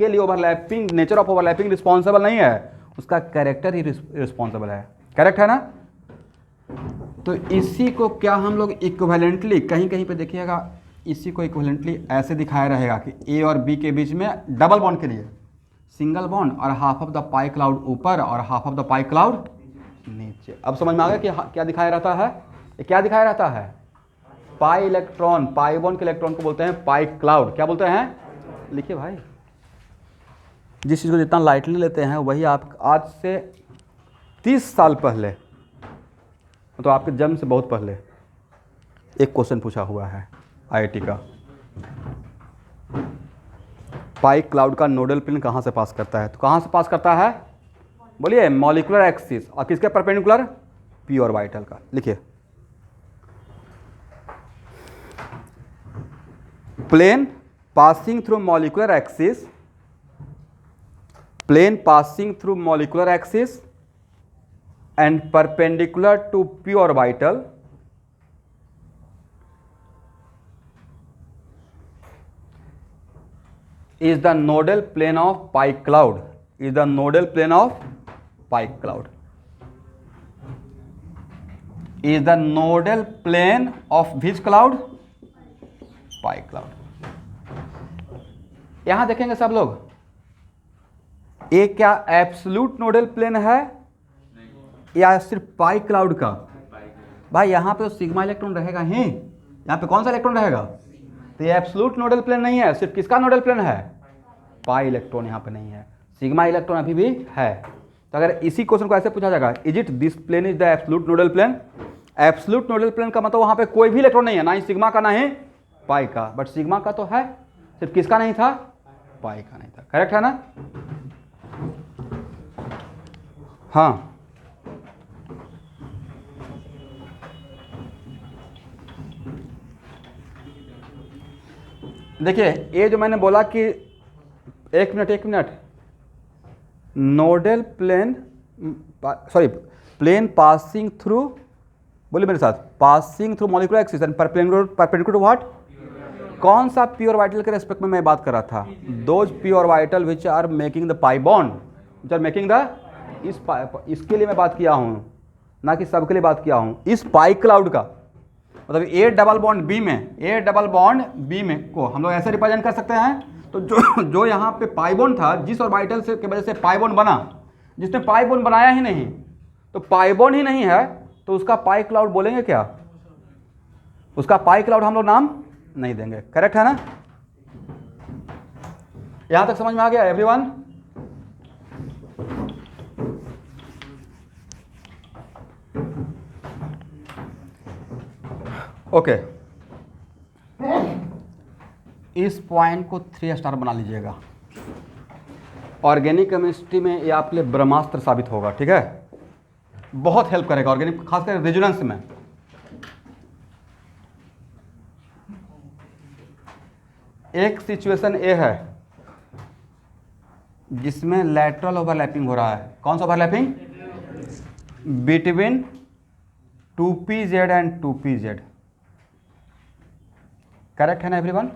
लिए overlapping, nature of overlapping responsible नहीं है, उसका कैरेक्टर ही रिस्पॉन्सिबल है, करेक्ट है ना। तो इसी को क्या हम लोग इक्विवेलेंटली, कहीं कहीं पे देखिएगा इसी को इक्विवेलेंटली ऐसे दिखाया रहेगा कि ए और बी के बीच में डबल बॉन्ड के लिए सिंगल बॉन्ड और half of the pi cloud ऊपर और half of the pi cloud नीचे। अब समझ में आ गया कि क्या दिखाया रहता है, ये क्या दिखाया रहता है, पाई इलेक्ट्रॉन, पाई बॉन्ड के इलेक्ट्रॉन को बोलते हैं पाई क्लाउड, क्या बोलते हैं, लिखिए भाई। जिस चीज़ को जितना लाइटली लेते हैं वही आप आज से 30 साल पहले, तो आपके जन्म से बहुत पहले एक क्वेश्चन पूछा हुआ है आईआईटी का, पाई क्लाउड का नोडल प्लेन कहाँ से पास करता है, तो कहाँ से पास करता है, बोलिए, मॉलिक्यूलर एक्सिस, और किसके परपेंडिकुलर, पी और वाइटल का। लिखिए, plane passing through molecular axis, plane passing through molecular axis and perpendicular to P orbital is the nodal plane of pi cloud, is the nodal plane of pi cloud, is the nodal plane of which cloud, pi cloud। यहां देखेंगे सब लोग, ये क्या एब्सोल्यूट नोडल प्लेन है या सिर्फ पाई क्लाउड का, भाई यहां पे तो सिग्मा इलेक्ट्रॉन रहेगा ही, यहां पे कौन सा इलेक्ट्रॉन रहेगा, तो ये एब्सोल्यूट नोडल प्लेन नहीं है, सिर्फ किसका नोडल प्लेन है, पाई इलेक्ट्रॉन यहाँ पे नहीं है, सिग्मा इलेक्ट्रॉन अभी भी है। तो अगर इसी क्वेश्चन को ऐसे पूछा जाएगा, is it this plane is the absolute nodal plane, absolute nodal plane का मतलब वहाँ पे कोई भी इलेक्ट्रॉन नहीं है, ना ही सिग्मा का ना ही पाई का, बट सिग्मा का तो है, सिर्फ किसका नहीं था, पाई का नहीं था, करेक्ट है ना। हाँ देखिए, ये जो मैंने बोला कि एक minute, nodal plane, sorry, plane passing through, बोलिए मेरे साथ, passing through molecular axis and perpendicular to what, कौन सा पी ऑर्बिटल के रेस्पेक्ट में मैं बात कर रहा था? Those P orbital which are making the pi bond, which are making the, इसके लिए मैं बात किया हूँ, ना कि सबके लिए बात किया हूँ। इस पाई क्लाउड का मतलब ए डबल बॉन्ड बी में, ए डबल बॉन्ड बी में को हम लोग ऐसे रिप्रेजेंट कर सकते हैं। तो जो यहाँ पे पाई बॉन्ड था, जिस ऑर्बिटल से की वजह से पाई बॉन्ड बना, जिसने पाई बॉन्ड बनाया ही नहीं, तो पाई बॉन्ड ही नहीं है, तो उसका पाई क्लाउड बोलेंगे क्या? उसका पाई क्लाउड हम लोग नाम नहीं देंगे। करेक्ट है ना? यहां तक समझ में आ गया एवरीवन? ओके, इस पॉइंट को 3 स्टार बना लीजिएगा। ऑर्गेनिक केमिस्ट्री में ये आपके लिए ब्रह्मास्त्र साबित होगा। ठीक है, बहुत हेल्प करेगा ऑर्गेनिक, खासकर रेजोनेंस में। एक सिचुएशन ए है जिसमें लैटरल ओवरलैपिंग हो रहा है। कौन सा overlapping? Between 2pz and 2pz। Correct है ना एवरीवन?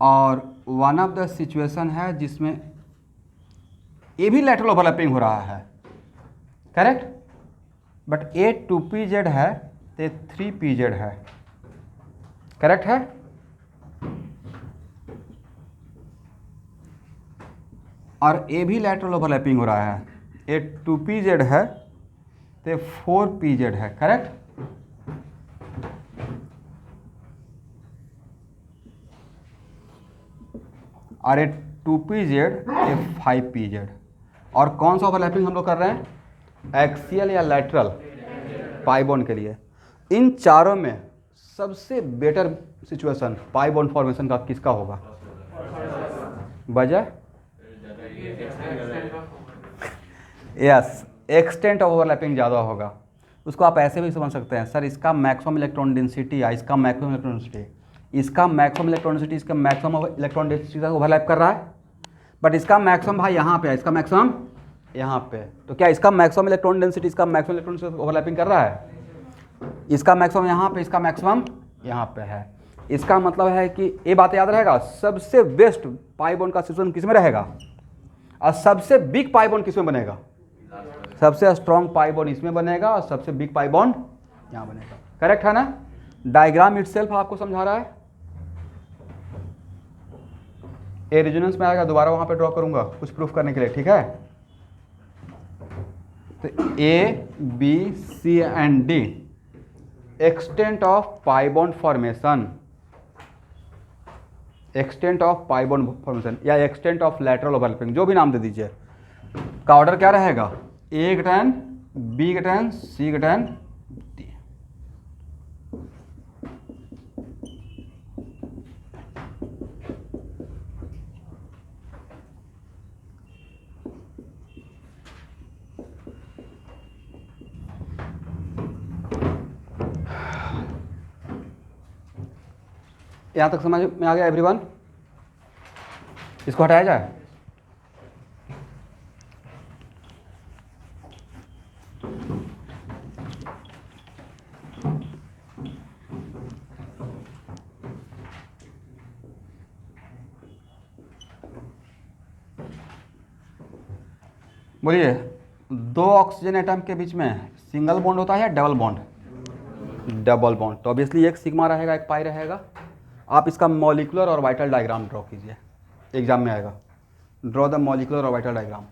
और वन ऑफ द सिचुएशन है जिसमें ये भी लैटरल ओवरलैपिंग हो रहा है। करेक्ट? बट ए 2pz है तो 3pz है। करेक्ट है? और ए भी लैटरल ओवरलैपिंग हो रहा है, ए 2pz है तो 4pz है। करेक्ट? और ए 2pz ए 5pz। और कौन सा ओवरलैपिंग हम लोग कर रहे हैं? एक्सियल या लैटरल पाई बॉन्ड के लिए। इन चारों में सबसे बेटर सिचुएशन पाई बॉन्ड फॉर्मेशन का किसका होगा? वजह? यस, एक्सटेंट ऑफ ओवरलैपिंग ज़्यादा होगा। उसको आप ऐसे भी समझ सकते हैं, सर इसका मैक्सिमम इलेक्ट्रॉन डेंसिटी या इसका मैक्सिमम इलेक्ट्रॉन डेंसिटी, इसका मैक्सिमम इलेक्ट्रॉन डेंसिटी इसका मैक्सिमम इलेक्ट्रॉन डेंसिटी का ओवरलैप कर रहा है, बट इसका मैक्सिमम भाई यहाँ पे है, इसका मैक्सिमम यहाँ पे। तो क्या इसका मैक्सिमम इलेक्ट्रॉन डेंसिटी इसका मैक्सिमम इलेक्ट्रॉन डेंसिटी ओवरलैपिंग कर रहा है? इसका मैक्सिमम यहाँ पे, इसका मैक्सिमम यहाँ पे है। इसका मतलब है कि ये बात याद रहेगा, सबसे बेस्ट पाई बॉन्ड का सिस्टम किस में रहेगा और सबसे बिग पाई बॉन्ड किस में बनेगा? सबसे स्ट्रॉन्ग पाई बॉन्ड इसमें बनेगा और सबसे बिग पाई बॉन्ड यहाँ बनेगा। करेक्ट है ना? डायग्राम इटसेल्फ आपको समझा रहा है। ए रेजोनेंस में आएगा, दोबारा वहां पे ड्रॉ करूंगा कुछ प्रूफ करने के लिए। ठीक है? तो A B C and D extent of pi bond formation, extent of pi bond formation या एक्सटेंट ऑफ लैटरल ओवरलैपिंग, जो भी नाम दे दीजिए, का ऑर्डर क्या रहेगा? ए का टर्न, बी का टर्न, सी का टर्न, डी। यहां तक समझ में आ गया एवरीवन? इसको हटाया जाए। बोलिए, दो ऑक्सीजन एटम के बीच में सिंगल बॉन्ड होता है या डबल बॉन्ड? Double bond. तो ऑब्वियसली एक सिग्मा रहेगा, एक पाई रहेगा। आप इसका मॉलिक्यूलर और वाइटल डायग्राम ड्रॉ कीजिए, एग्जाम में आएगा। ड्रॉ द मॉलिक्यूलर और वाइटल डायग्राम।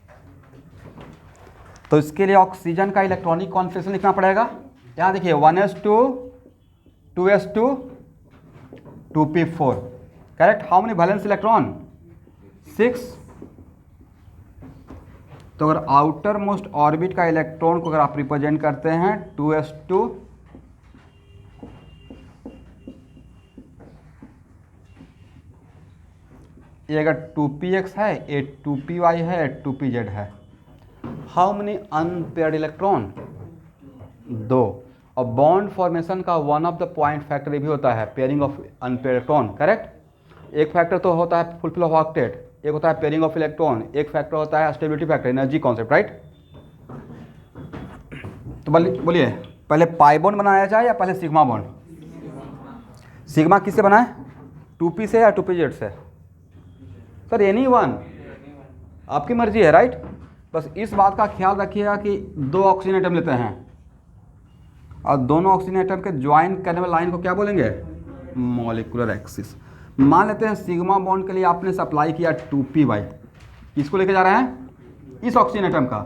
तो इसके लिए ऑक्सीजन का इलेक्ट्रॉनिक कॉन्फिगरेशन लिखना पड़ेगा। यहाँ देखिए 1s2 2s2 2p4। Correct? How many valence electron? 6। तो अगर आउटर मोस्ट ऑर्बिट का इलेक्ट्रॉन को अगर आप रिप्रेजेंट करते हैं 2s2 ये अगर 2px है, ये 2py है, 2pz है। How many unpaired electron? 2। और बॉन्ड फॉर्मेशन का one of the point factor ये भी होता है pairing of unpaired electron. Correct? एक फैक्टर तो होता है फुलफिल ऑफ ऑक्टेट, एक होता है पेयरिंग ऑफ इलेक्ट्रॉन, एक फैक्टर होता है stability factor, energy concept. Right? तो बोलिए पहले पाई बॉन्ड बनाया जाए या पहले सिग्मा बॉन्ड? सिग्मा किससे बना है? 2p से या 2pz से? सर एनी वन, आपकी मर्जी है, राइट। बस इस बात का ख्याल रखिएगा कि दो ऑक्सीजन एटम लेते हैं और दोनों ऑक्सीजन एटम के ज्वाइन करने वाले लाइन को क्या बोलेंगे? Molecular axis. मान लेते हैं सिग्मा बॉन्ड के लिए आपने सप्लाई किया 2p/, किसको लेके जा रहे हैं? इस ऑक्सीजन एटम का,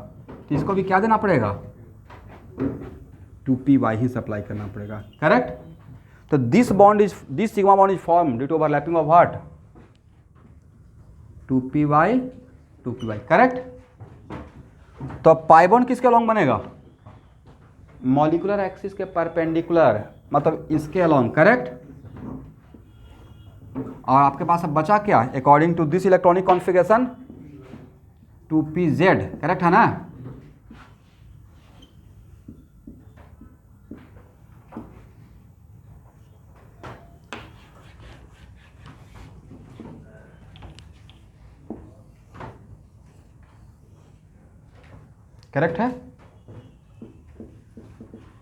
तो इसको भी क्या देना पड़ेगा? 2p/, ही सप्लाई करना पड़ेगा, करेक्ट। तो this sigma bond is form due to overlapping of what? 2p/2p/, correct. तो पाई बॉन्ड किसके अलोंग बनेगा? मॉलिक्यूलर एक्सिस के परपेंडिकुलर, मतलब इसके अलोंग, करेक्ट। और आपके पास अब बचा क्या? According to this electronic configuration 2pz, correct है ना? करेक्ट है।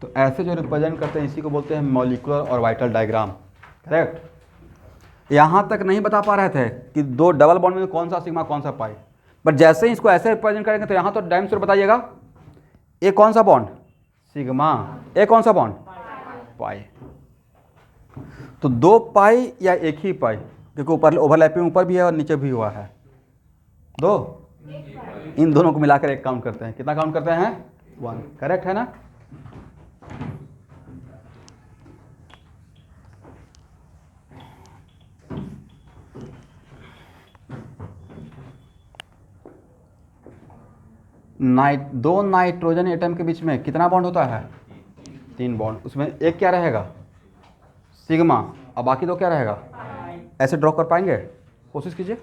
तो ऐसे जो रिप्रेजेंट करते हैं इसी को बोलते हैं मॉलिक्यूलर और वाइटल डायग्राम, करेक्ट। यहाँ तक नहीं बता पा रहे थे कि दो डबल बॉन्ड में कौन सा सिग्मा कौन सा पाई, बट जैसे ही इसको ऐसे रिप्रेजेंट करेंगे तो यहाँ तो डायम से बताइएगा, ये कौन सा बॉन्ड? सिग्मा, ये कौन सा बॉन्ड? पाई। तो दो पाई या एक ही पाई, क्योंकि ऊपर ओवरलैपिंग ऊपर भी है और नीचे भी हुआ है, दो, इन दोनों को मिलाकर एक काउंट करते हैं। कितना काउंट करते हैं? 1, करेक्ट है ना? दो नाइट्रोजन एटम के बीच में कितना बॉन्ड होता है? 3 बॉन्ड। उसमें एक क्या रहेगा? सिग्मा, और बाकी दो क्या रहेगा? ऐसे ड्रॉ कर पाएंगे? कोशिश कीजिए।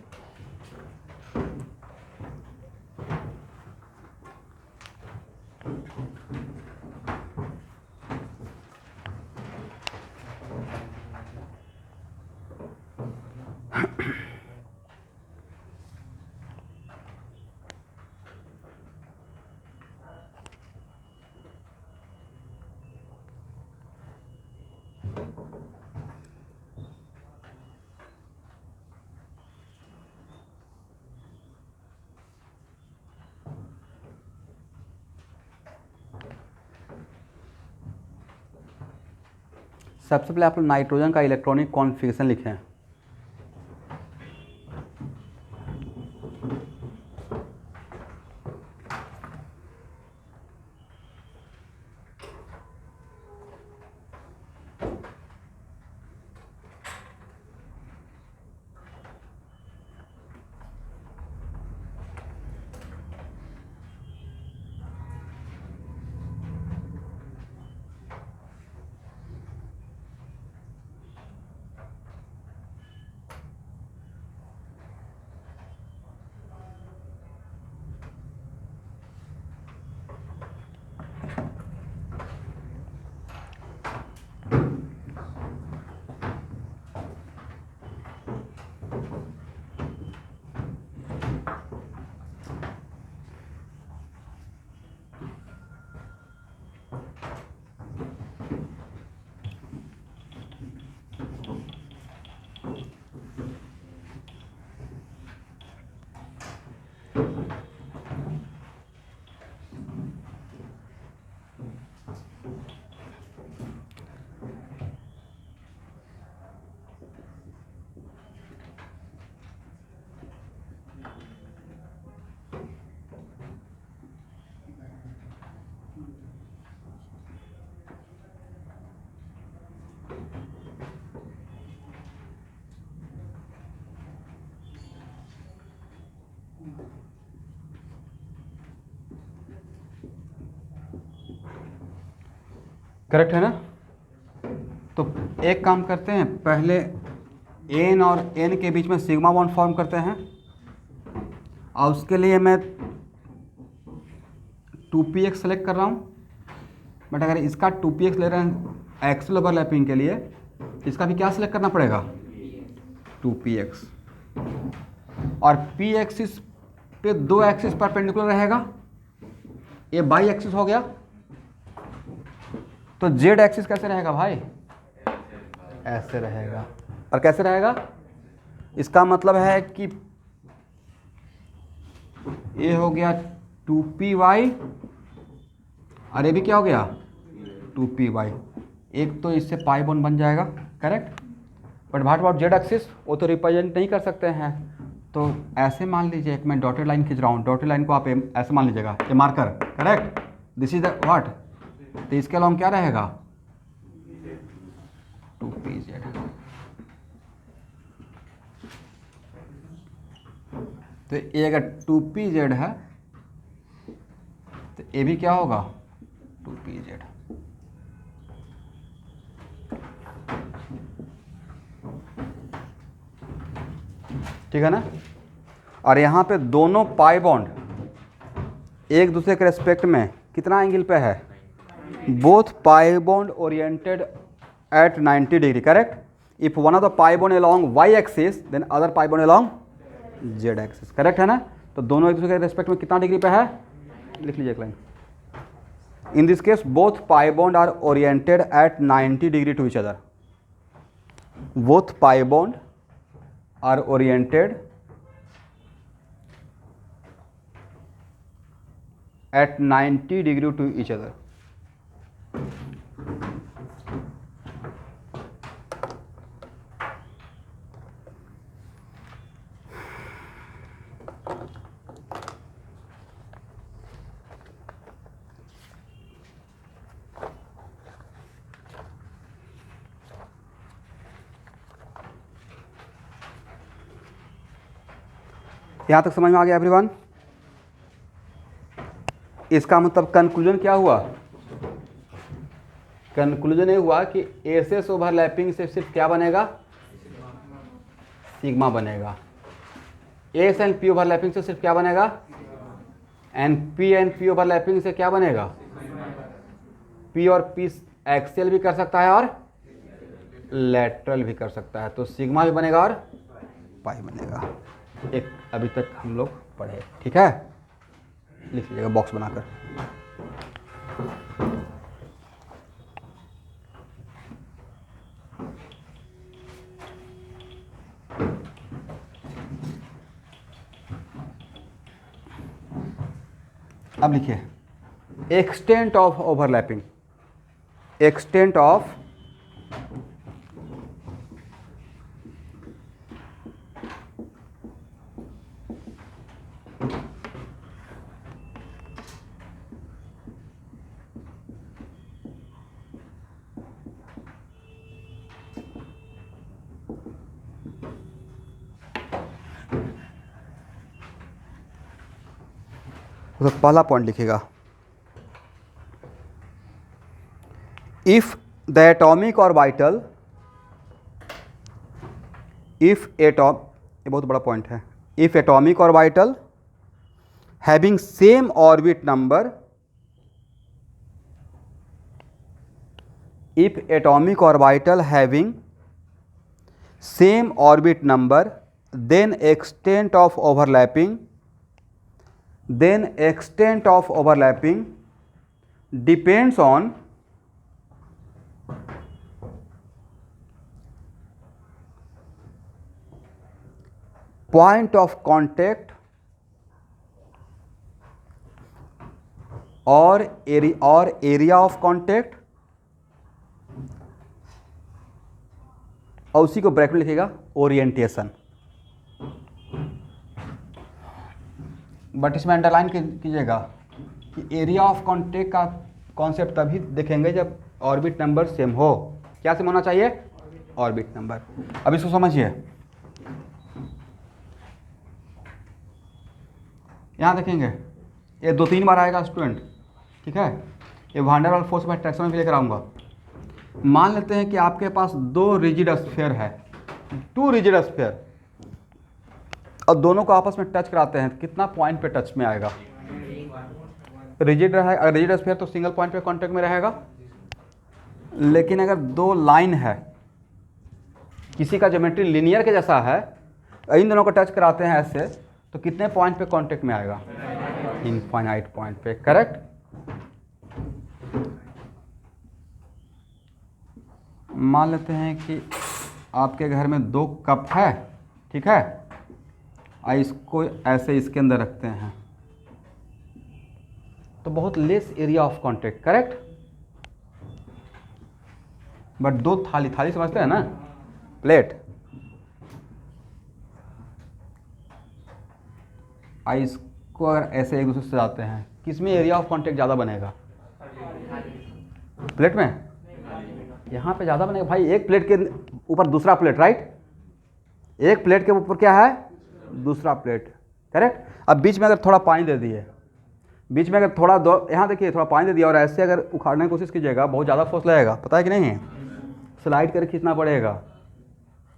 सबसे पहले आप लोग नाइट्रोजन का इलेक्ट्रॉनिक कॉन्फ़िगरेशन लिखें। करेक्ट है ना? तो एक काम करते हैं, पहले एन और एन के बीच में सिग्मा बॉन्ड फॉर्म करते हैं, और उसके लिए मैं 2px सेलेक्ट कर रहा हूँ। बट अगर इसका 2px ले रहे हैं एक्सल ओवरलैपिंग के लिए, इसका भी क्या सेलेक्ट करना पड़ेगा? 2px। और p एक्सिस पे दो एक्सिस परपेंडिकुलर रहेगा, ये बाई एक्सिस हो गया, तो जेड एक्सिस कैसे रहेगा भाई, ऐसे रहेगा। और कैसे रहेगा, इसका मतलब है कि ये हो गया 2py और ये भी क्या हो गया 2py। एक तो इससे पाई बॉन्ड बन जाएगा, correct. But what about Z axis, वो तो रिप्रेजेंट नहीं कर सकते हैं। तो ऐसे मान लीजिए, एक मैं डॉटेड लाइन खींच रहा हूँ, डॉटेड लाइन को आप ऐसे मान लीजिएगा, ये marker, correct. This is the what, तो इसके अलावा क्या रहेगा 2pz। तो ये अगर 2pz है तो ये भी क्या होगा 2pz। ठीक है ना। और यहाँ पे दोनों पाई बॉन्ड एक दूसरे के रेस्पेक्ट में कितना एंगल पे है, both pi bond oriented at 90 degree, correct. If one of the pi bond along Y axis then other pi bond along Z axis, correct है ना। तो दोनों एक दूसरे के रेस्पेक्ट में कितना डिग्री पे है, लिख लीजिए एक line. In this case both pi bond are oriented at 90 degree to each other. Both pi bond are oriented at 90 degree to each other. यहाँ तक समझ में आ गया एवरीवन। इसका मतलब कंक्लूजन क्या हुआ, कंक्लूजन ये हुआ कि एसएस ओवरलैपिंग से सिर्फ क्या बनेगा, सिग्मा बनेगा। एस एंड पी ओवरलैपिंग से सिर्फ क्या बनेगा, एंड पी ओवरलैपिंग से क्या बनेगा, पी और पी एक्सियल भी कर सकता है और लेटरल भी कर सकता है। तो सिग्मा भी बनेगा और पाई बनेगा। एक अभी तक हम लोग पढ़े, ठीक है, लिख लीजिएगा बॉक्स बनाकर। अब लिखिए extent of overlapping, extent of तो पहला पॉइंट लिखिएगा, if the atomic orbital, if atom, ये बहुत बड़ा पॉइंट है, if atomic orbital having same orbit number, if atomic orbital having same orbit number then extent of overlapping depends on point of contact or area of contact, और उसी को ब्रैकेट में लिखिएगा ओरिएंटेशन। बट इसमें अंडरलाइन कीजिएगा कि एरिया ऑफ कॉन्टेक्ट का कॉन्सेप्ट तभी देखेंगे जब ऑर्बिट नंबर सेम हो। क्या सेम होना चाहिए, ऑर्बिट नंबर। अब इसको समझिए, यहाँ देखेंगे ये 2-3 बार आएगा स्टूडेंट, ठीक है। ये वांडर वाल फोर्स में ट्रैक्शन में भी लेकर आऊँगा। मान लेते हैं कि आपके पास 2 रिजिड स्फीयर है, 2 रिजिड स्फीयर, और दोनों को आपस में टच कराते हैं, कितना पॉइंट पे टच में आएगा, रिजिड रहेगा। अगर रिजिड स्फीयर तो सिंगल पॉइंट पे कांटेक्ट में रहेगा। लेकिन अगर 2 लाइन है, किसी का ज्योमेट्री लीनियर के जैसा है, इन दोनों को टच कराते हैं ऐसे, तो कितने पॉइंट पे कांटेक्ट में आएगा, इनफाइनाइट पॉइंट पे, करेक्ट। मान लेते हैं कि आपके घर में 2 कप है, ठीक है, और इसको ऐसे इसके अंदर रखते हैं तो बहुत less area of contact, correct. But 2 थाली, थाली समझते हैं ना, प्लेट, और इसको अगर ऐसे एक दूसरे से सजाते हैं, किसमें एरिया ऑफ कांटेक्ट ज़्यादा बनेगा? प्लेट में। यहाँ पे ज़्यादा बनेगा भाई, एक प्लेट के ऊपर दूसरा प्लेट, राइट, एक प्लेट के ऊपर क्या है? दूसरा प्लेट, करेक्ट। अब बीच में अगर थोड़ा पानी दे दिए, बीच में अगर थोड़ा दो, यहाँ देखिए थोड़ा पानी दे दिया और ऐसे अगर उखाड़ने की कोशिश कीजिएगा, बहुत ज़्यादा फोर्स लगेगा, पता है कि नहीं? स्लाइड करके खींचना पड़ेगा।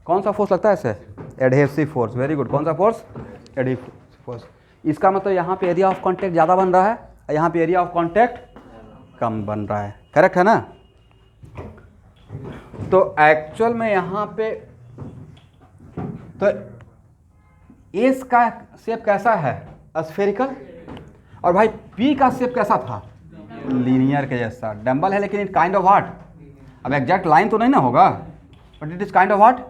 कौन सा फोर्स लगता है इससे? Adhesive force, very good. कौन सा फोर्स? Adhesive force. इसका मतलब यहाँ पे एरिया ऑफ कांटेक्ट ज़्यादा बन रहा है और यहाँ पे एरिया ऑफ कांटेक्ट कम बन रहा है, करेक्ट है ना? तो एक्चुअल में यहाँ पे तो एस का शेप कैसा है? स्फेरिकल। और भाई पी का शेप कैसा था? लीनियर के जैसा। डंबल है लेकिन इट काइंड ऑफ व्हाट? अब एग्जैक्ट लाइन तो नहीं ना होगा, but it is kind of what?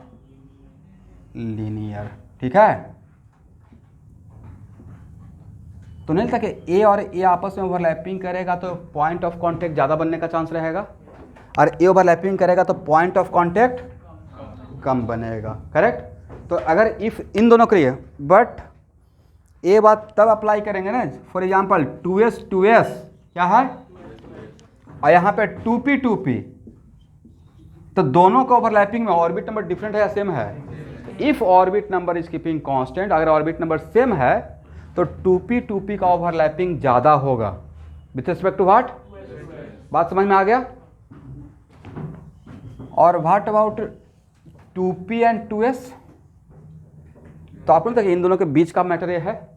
Linear, ठीक है। तो नहीं लगता कि ए और ए आपस में ओवरलैपिंग करेगा तो पॉइंट ऑफ कांटेक्ट ज़्यादा बनने का चांस रहेगा, और ए ओवरलैपिंग करेगा तो पॉइंट ऑफ कांटेक्ट कम बनेगा, करेक्ट। तो अगर इफ इन दोनों के लिए, बट ये बात तब अप्लाई करेंगे ना, फॉर एग्जांपल 2s 2s क्या है, और यहाँ पे 2p 2p, तो दोनों का ओवरलैपिंग में ऑर्बिट नंबर डिफरेंट है या सेम है? If orbit number is keeping constant, अगर ऑर्बिट नंबर सेम है तो 2p 2p का ओवरलैपिंग ज़्यादा होगा विथ रिस्पेक्ट टू व्हाट? बात समझ में आ गया? और what about 2p and 2s? तो आपको लगता है कि इन दोनों के बीच का मैटर ये है,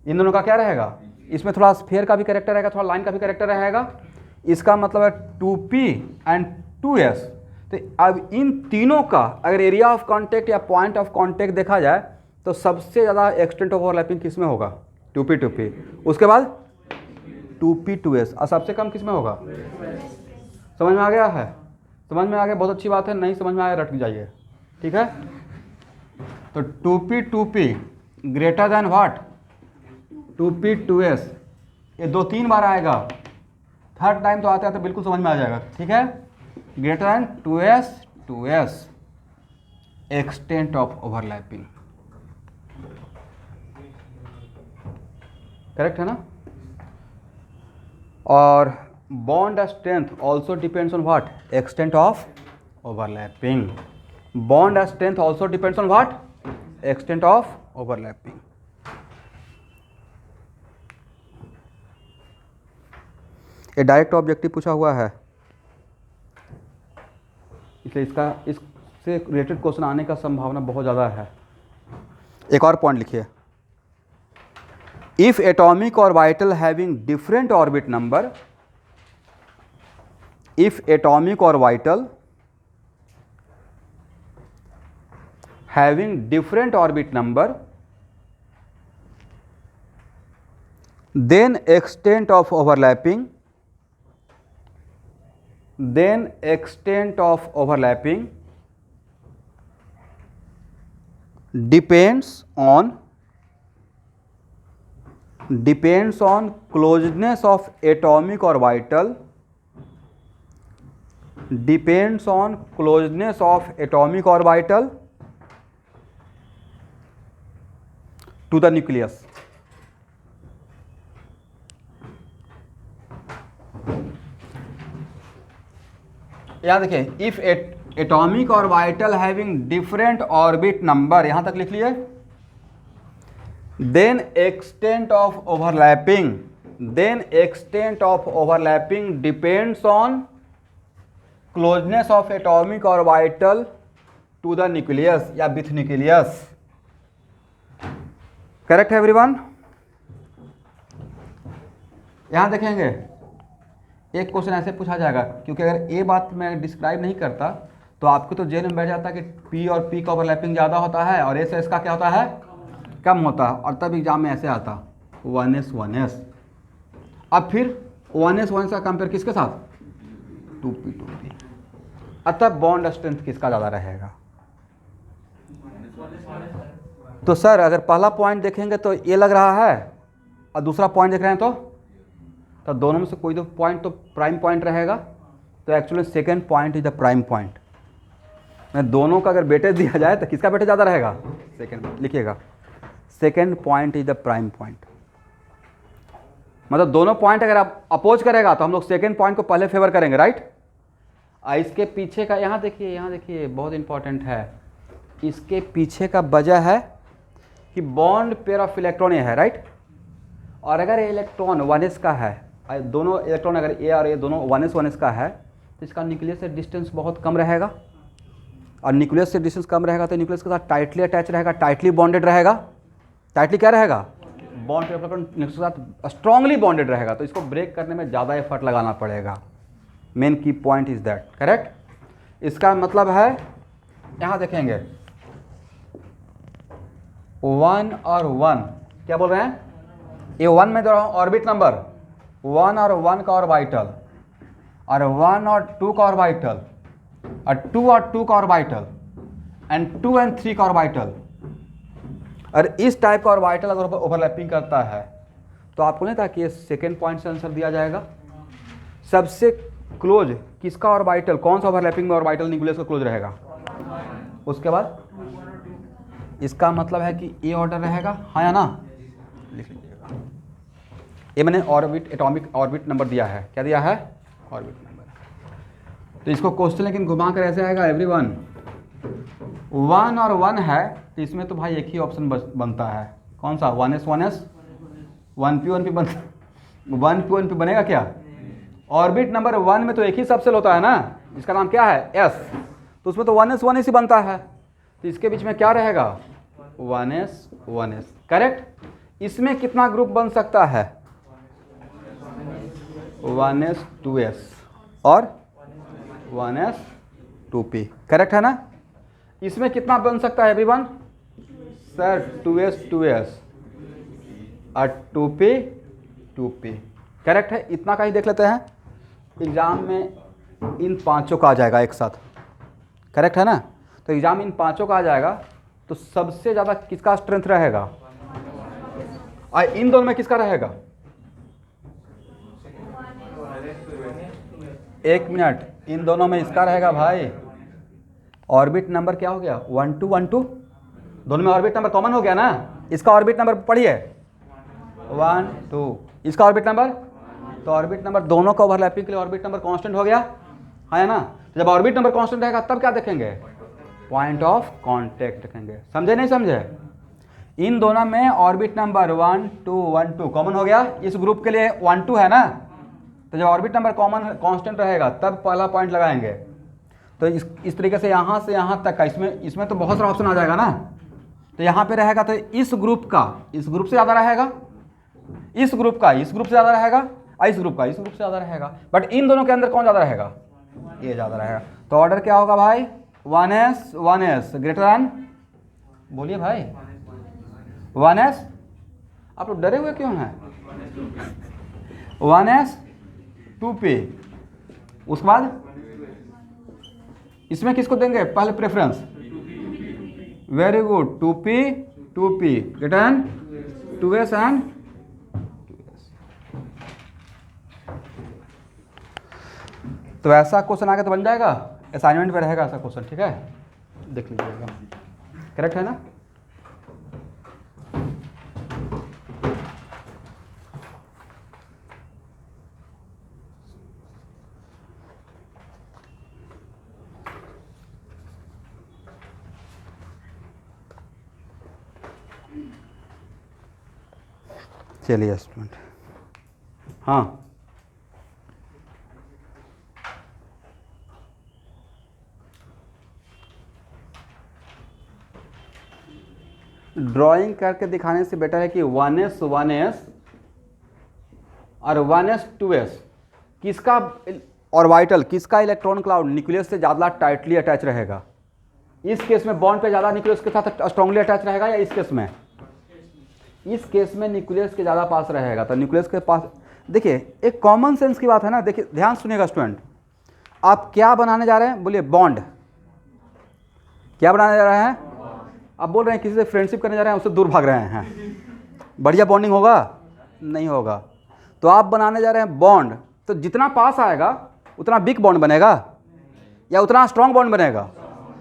इन दोनों का क्या रहेगा? इसमें थोड़ा स्फीयर का भी कैरेक्टर रहेगा, थोड़ा लाइन का भी कैरेक्टर रहेगा। इसका मतलब है 2p एंड 2s। तो अब इन तीनों का अगर एरिया ऑफ कांटेक्ट या पॉइंट ऑफ कांटेक्ट देखा जाए तो सबसे ज़्यादा एक्सटेंट ऑफ ओवरलैपिंग किस में होगा? 2p 2p, उसके बाद 2p 2s, और सबसे कम किस में होगा? समझ में आ गया है? समझ में आ गया, बहुत अच्छी बात है। नहीं समझ में आया रट जाइए, ठीक है। तो 2p 2p greater than what? 2p 2s, ये 2-3 बार आएगा, थर्ड टाइम तो आते आते बिल्कुल समझ में आ जाएगा, ठीक है। Greater than 2s 2s, extent of overlapping, correct है ना। और bond strength also depends on what? Extent of overlapping. Bond strength also depends on what? Extent of overlapping. ये डायरेक्ट ऑब्जेक्टिव पूछा हुआ है, इसलिए इससे रिलेटेड क्वेश्चन आने का संभावना बहुत ज़्यादा है। एक और पॉइंट लिखिए, if atomic orbital having different orbit number, if atomic orbital having different orbit number, then extent of overlapping depends on closeness of atomic orbital, depends on closeness of atomic orbital to the nucleus। यहाँ देखिए, if atomic orbital having different orbit number, यहाँ तक लिख लिए, then extent of overlapping depends on closeness of atomic orbital to the nucleus या विथ न्यूक्लियस, करेक्ट है एवरीवन। यहां देखेंगे एक क्वेश्चन ऐसे पूछा जाएगा, क्योंकि अगर ये बात मैं डिस्क्राइब नहीं करता तो आपको तो जेल में बैठ जाता कि पी और पी का ओवरलैपिंग ज़्यादा होता है और ए से इसका क्या होता है? कम होता है, और तब एग्जाम में ऐसे आता 1s 1s। अब फिर 1s 1s का कंपेयर किसके साथ? 2p 2p। अतः बॉन्ड स्ट्रेंथ किसका ज़्यादा रहेगा? तो सर अगर पहला पॉइंट देखेंगे तो ये लग रहा है और दूसरा पॉइंट देख रहे हैं तो दोनों में से कोई तो पॉइंट तो प्राइम पॉइंट रहेगा। तो actually second point is the prime point. दोनों का अगर वेटेज दिया जाए तो किसका वेटेज ज़्यादा रहेगा? सेकेंड। लिखिएगा, second point is the prime point. मतलब दोनों पॉइंट अगर आप अपोज करेगा तो हम लोग सेकेंड पॉइंट को पहले फेवर करेंगे, राइट। इसके पीछे का यहाँ देखिए बहुत इंपॉर्टेंट है। इसके पीछे का वजह है कि बॉन्ड पेयर ऑफ इलेक्ट्रॉन ये है, राइट। और अगर ये इलेक्ट्रॉन 1s का है, दोनों इलेक्ट्रॉन अगर ए और ए दोनों 1s का है तो इसका न्यूक्लियस से डिस्टेंस बहुत कम रहेगा। और न्यूक्लियस से डिस्टेंस कम रहेगा तो न्यूक्लियस के साथ टाइटली अटैच रहेगा, टाइटली बॉन्डेड रहेगा। टाइटली क्या रहेगा? Bond pair of electron nucleus के साथ स्ट्रांगली बॉन्डेड रहेगा। तो इसको ब्रेक करने में ज़्यादा एफर्ट लगाना पड़ेगा। मेन की पॉइंट इज दैट, करेक्ट। इसका मतलब है यहाँ देखेंगे 1 और 1 क्या बोल रहे हैं? ये 1 में दे रहा हूँ ऑर्बिट नंबर 1 और 1 का ऑर्बिटल, और 1 और 2 का ऑर्बिटल, और 2 और 2 का ऑर्बिटल, एंड 2 और 3 का ऑर्बिटल। और इस टाइप का ऑर्बिटल अगर ओवरलैपिंग करता है तो आपको नहीं था कि ये सेकेंड पॉइंट से आंसर दिया जाएगा। सबसे क्लोज किसका ऑर्बिटल, कौन सा ओवरलैपिंग में ऑर्बिटल न्यूक्लियस का क्लोज रहेगा? उसके बाद इसका मतलब है कि ए ऑर्डर रहेगा, हाँ या ना? लिख लीजिएगा। ये मैंने ऑर्बिट एटॉमिक ऑर्बिट नंबर दिया है। क्या दिया है? Orbit number. तो इसको क्वेश्चन लेकिन घुमा कर ऐसे आएगा एवरीवन 1 और 1 है तो इसमें तो भाई एक ही ऑप्शन बनता है। कौन सा? 1s 1p बनेगा क्या? ऑर्बिट नंबर 1 में तो एक ही सबसेल होता है ना, जिसका नाम क्या है? s। तो उसमें तो 1s ही बनता है। तो इसके बीच में क्या रहेगा? 1s, correct. इसमें कितना ग्रुप बन सकता है? 1s 2s और 1s 2p, करेक्ट है ना। इसमें कितना बन सकता है एवरीवन? सर 2s और 2p, करेक्ट है। इतना का ही देख लेते हैं। एग्जाम में इन पांचों का आ जाएगा एक साथ, करेक्ट है ना। तो एग्जाम इन पांचों का आ जाएगा तो सबसे ज़्यादा किसका स्ट्रेंथ रहेगा और इन दोनों में किसका रहेगा? एक मिनट, इन दोनों में इसका रहेगा भाई। ऑर्बिट नंबर क्या हो गया? 1 2 1 2, दोनों में ऑर्बिट नंबर कॉमन हो गया ना। इसका ऑर्बिट नंबर पढ़िए 1 2, इसका ऑर्बिट नंबर, तो ऑर्बिट नंबर दोनों का ओवरलैपिंग के लिए ऑर्बिट नंबर कांस्टेंट हो गया, है ना। जब ऑर्बिट नंबर कांस्टेंट रहेगा तब क्या देखेंगे? पॉइंट ऑफ कांटेक्ट देखेंगे। समझे नहीं समझे? इन दोनों में ऑर्बिट नंबर 1 2 1 2 कॉमन हो गया। इस ग्रुप के लिए 1 2 है ना, तो जब ऑर्बिट नंबर कॉमन कांस्टेंट रहेगा तब पहला पॉइंट लगाएंगे। तो इस तरीके से यहाँ से यहाँ तक का इसमें तो बहुत सारा ऑप्शन आ जाएगा ना। तो यहाँ पे रहेगा तो इस ग्रुप से ज़्यादा रहेगा, इस ग्रुप से ज़्यादा रहेगा, और इस ग्रुप से ज़्यादा रहेगा। बट इन दोनों के अंदर कौन ज़्यादा रहेगा? ये ज़्यादा रहेगा। तो ऑर्डर क्या होगा भाई? 1s ग्रेटर दैन, बोलिए भाई 1s। आप लोग डरे हुए क्यों हैं? 1s 2p। उसके बाद इसमें किसको देंगे पहले preference? Very good, 2p greater than 2s and 2s। तो ऐसा क्वेश्चन आगे तो बन जाएगा, असाइनमेंट में रहेगा ऐसा क्वेश्चन, ठीक है। देख लीजिएगा, करेक्ट है ना। चलिए स्टूडेंट, हाँ ड्राइंग करके दिखाने से बेटर है कि 1s और 1s 2s किसका ऑर्बिटल, किसका इलेक्ट्रॉन क्लाउड न्यूक्लियस से ज़्यादा टाइटली अटैच रहेगा। इस केस में बॉन्ड पे ज़्यादा न्यूक्लियस के साथ स्ट्रांगली अटैच रहेगा, या इस केस में? इस केस में न्यूक्लियस के ज़्यादा पास रहेगा। तो न्यूक्लियस के पास, देखिए एक कॉमन सेंस की बात है ना। देखिए ध्यान सुनिएगा स्टूडेंट, आप क्या बनाने जा रहे हैं? बोलिए बॉन्ड। क्या बनाने जा रहे हैं? आप बोल रहे हैं किसी से फ्रेंडशिप करने जा रहे हैं, उससे दूर भाग रहे हैं, बढ़िया बॉन्डिंग होगा? नहीं होगा। तो आप बनाने जा रहे हैं बॉन्ड, तो जितना पास आएगा उतना वीक बॉन्ड बनेगा या उतना स्ट्रॉन्ग बॉन्ड बनेगा?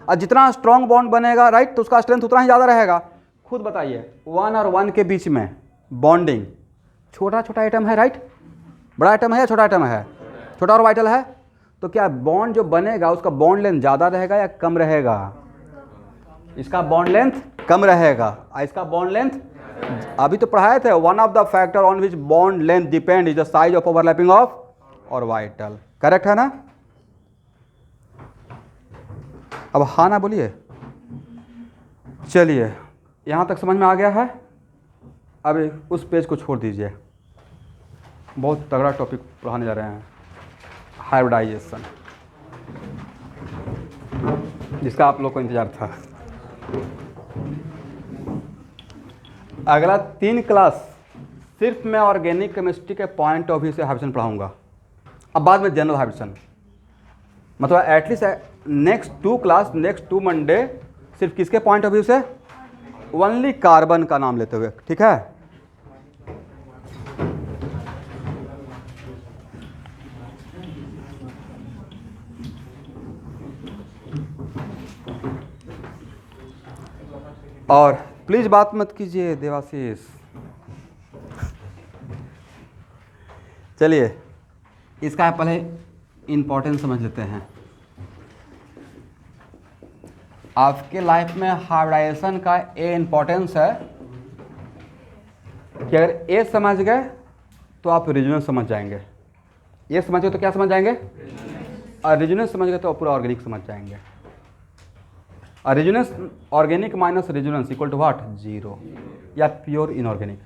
और जितना स्ट्रॉन्ग बॉन्ड बनेगा, राइट, तो उसका स्ट्रेंथ उतना ही ज़्यादा रहेगा। खुद बताइए, 1 और 1 के बीच में बॉन्डिंग छोटा छोटा आइटम है, राइट? बड़ा आइटम है या छोटा आइटम है? छोटा और वाइटल है। तो क्या बॉन्ड जो बनेगा उसका बॉन्ड लेंथ ज़्यादा रहेगा या कम रहेगा? इसका बॉन्ड लेंथ कम रहेगा और इसका बॉन्ड लेंथ, अभी तो पढ़ाए थे, one of the factor on which bond length depend is the size of overlapping of और वाइटल। करेक्ट है ना? अब हाँ ना बोलिए। चलिए, यहाँ तक समझ में आ गया है? अब उस पेज को छोड़ दीजिए, बहुत तगड़ा टॉपिक पढ़ाने जा रहे हैं, हाइब्रिडाइजेशन, जिसका आप लोग को इंतजार था। अगला 3 क्लास सिर्फ मैं ऑर्गेनिक केमिस्ट्री के पॉइंट ऑफ व्यू से हाइब्रिडेशन पढ़ाऊंगा। अब बाद में जनरल हाइब्रिडेशन, मतलब at least next 2 class, next 2 Monday सिर्फ किसके पॉइंट ऑफ व्यू से? ओनली कार्बन का नाम लेते हुए, ठीक है? और प्लीज बात मत कीजिए देवाशीष। चलिए, इसका पहले इम्पोर्टेंस समझ लेते हैं। आपके लाइफ में हाइब्रिडाइजेशन का ये इम्पोर्टेंस है कि अगर ये समझ गए तो आप रीजनल समझ जाएंगे, ये समझ गए तो क्या समझ जाएंगे? और रीजनल समझ गए तो आप पूरा ऑर्गेनिक समझ जाएंगे। और reasons, organic minus reasons equal to what? 0, या प्योर इनऑर्गेनिक,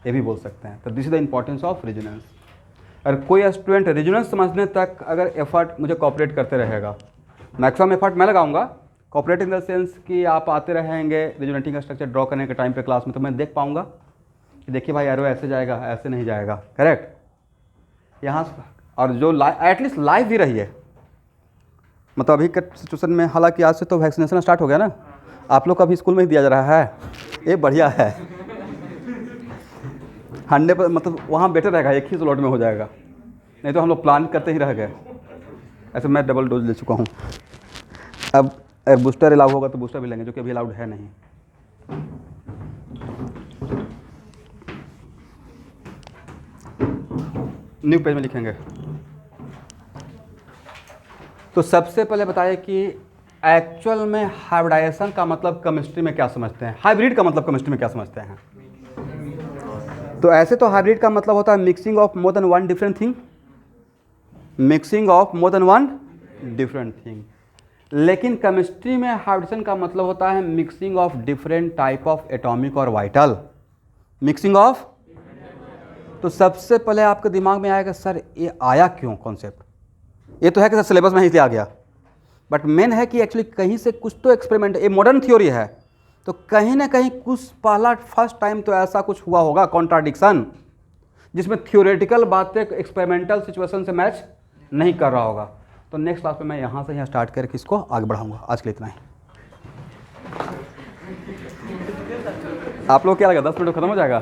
ये भी बोल सकते हैं। तो this is the importance of reasons. अगर कोई स्टूडेंट रीजनस समझने तक अगर एफर्ट मुझे कॉपरेट करते रहेगा, मैक्सिमम एफर्ट मैं लगाऊंगा, कॉपरेट इन द सेंस कि आप आते रहेंगे रीजनेटिंग का स्ट्रक्चर ड्रॉ करने के टाइम पे क्लास में, तो मैं देख पाऊंगा कि देखिए भाई एरो ऐसे जाएगा, ऐसे नहीं जाएगा, करेक्ट? यहाँ और जो एटलीस्ट लाइव भी रही है, मतलब अभी के सिचुएशन में, हालांकि आज से तो वैक्सीनेशन स्टार्ट हो गया ना, आप लोग का भी स्कूल में ही दिया जा रहा है, ये बढ़िया है। 100 मतलब वहाँ बेटर रहेगा, एक ही स्लॉट में हो जाएगा, नहीं तो हम लोग प्लान करते ही रह गए। ऐसे मैं डबल डोज ले चुका हूँ, अब बूस्टर अलाउ होगा तो बूस्टर भी लेंगे, जो कि अभी अलाउड है नहीं। न्यू पेज में लिखेंगे। तो सबसे पहले बताइए कि एक्चुअल में हाइब्रिडाइजेशन का मतलब केमिस्ट्री में क्या समझते हैं, हाइब्रिड का मतलब केमिस्ट्री में क्या समझते हैं? तो ऐसे तो हाइब्रिड का मतलब होता है mixing of more than one different thing, mixing of more than one different thing. लेकिन केमिस्ट्री में हाइब्रिडेशन का मतलब होता है mixing of different type of atomic और वाइटल, मिक्सिंग ऑफ। तो सबसे पहले आपके दिमाग में आएगा सर ये आया क्यों कॉन्सेप्ट? ये तो है कि सर सिलेबस में ही से आ गया, बट मेन है कि एक्चुअली कहीं से कुछ तो एक्सपेरिमेंट, ये मॉडर्न थ्योरी है, तो कहीं ना कहीं कुछ पहला फर्स्ट टाइम तो ऐसा कुछ हुआ होगा कॉन्ट्राडिक्शन, जिसमें थ्योरेटिकल बातें एक्सपेरिमेंटल सिचुएशन से मैच नहीं कर रहा होगा। तो नेक्स्ट क्लास में मैं यहाँ से स्टार्ट करके इसको आगे बढ़ाऊंगा। आज के लिए इतना ही। आप लोग क्या लगा 10 मिनट खत्म हो जाएगा?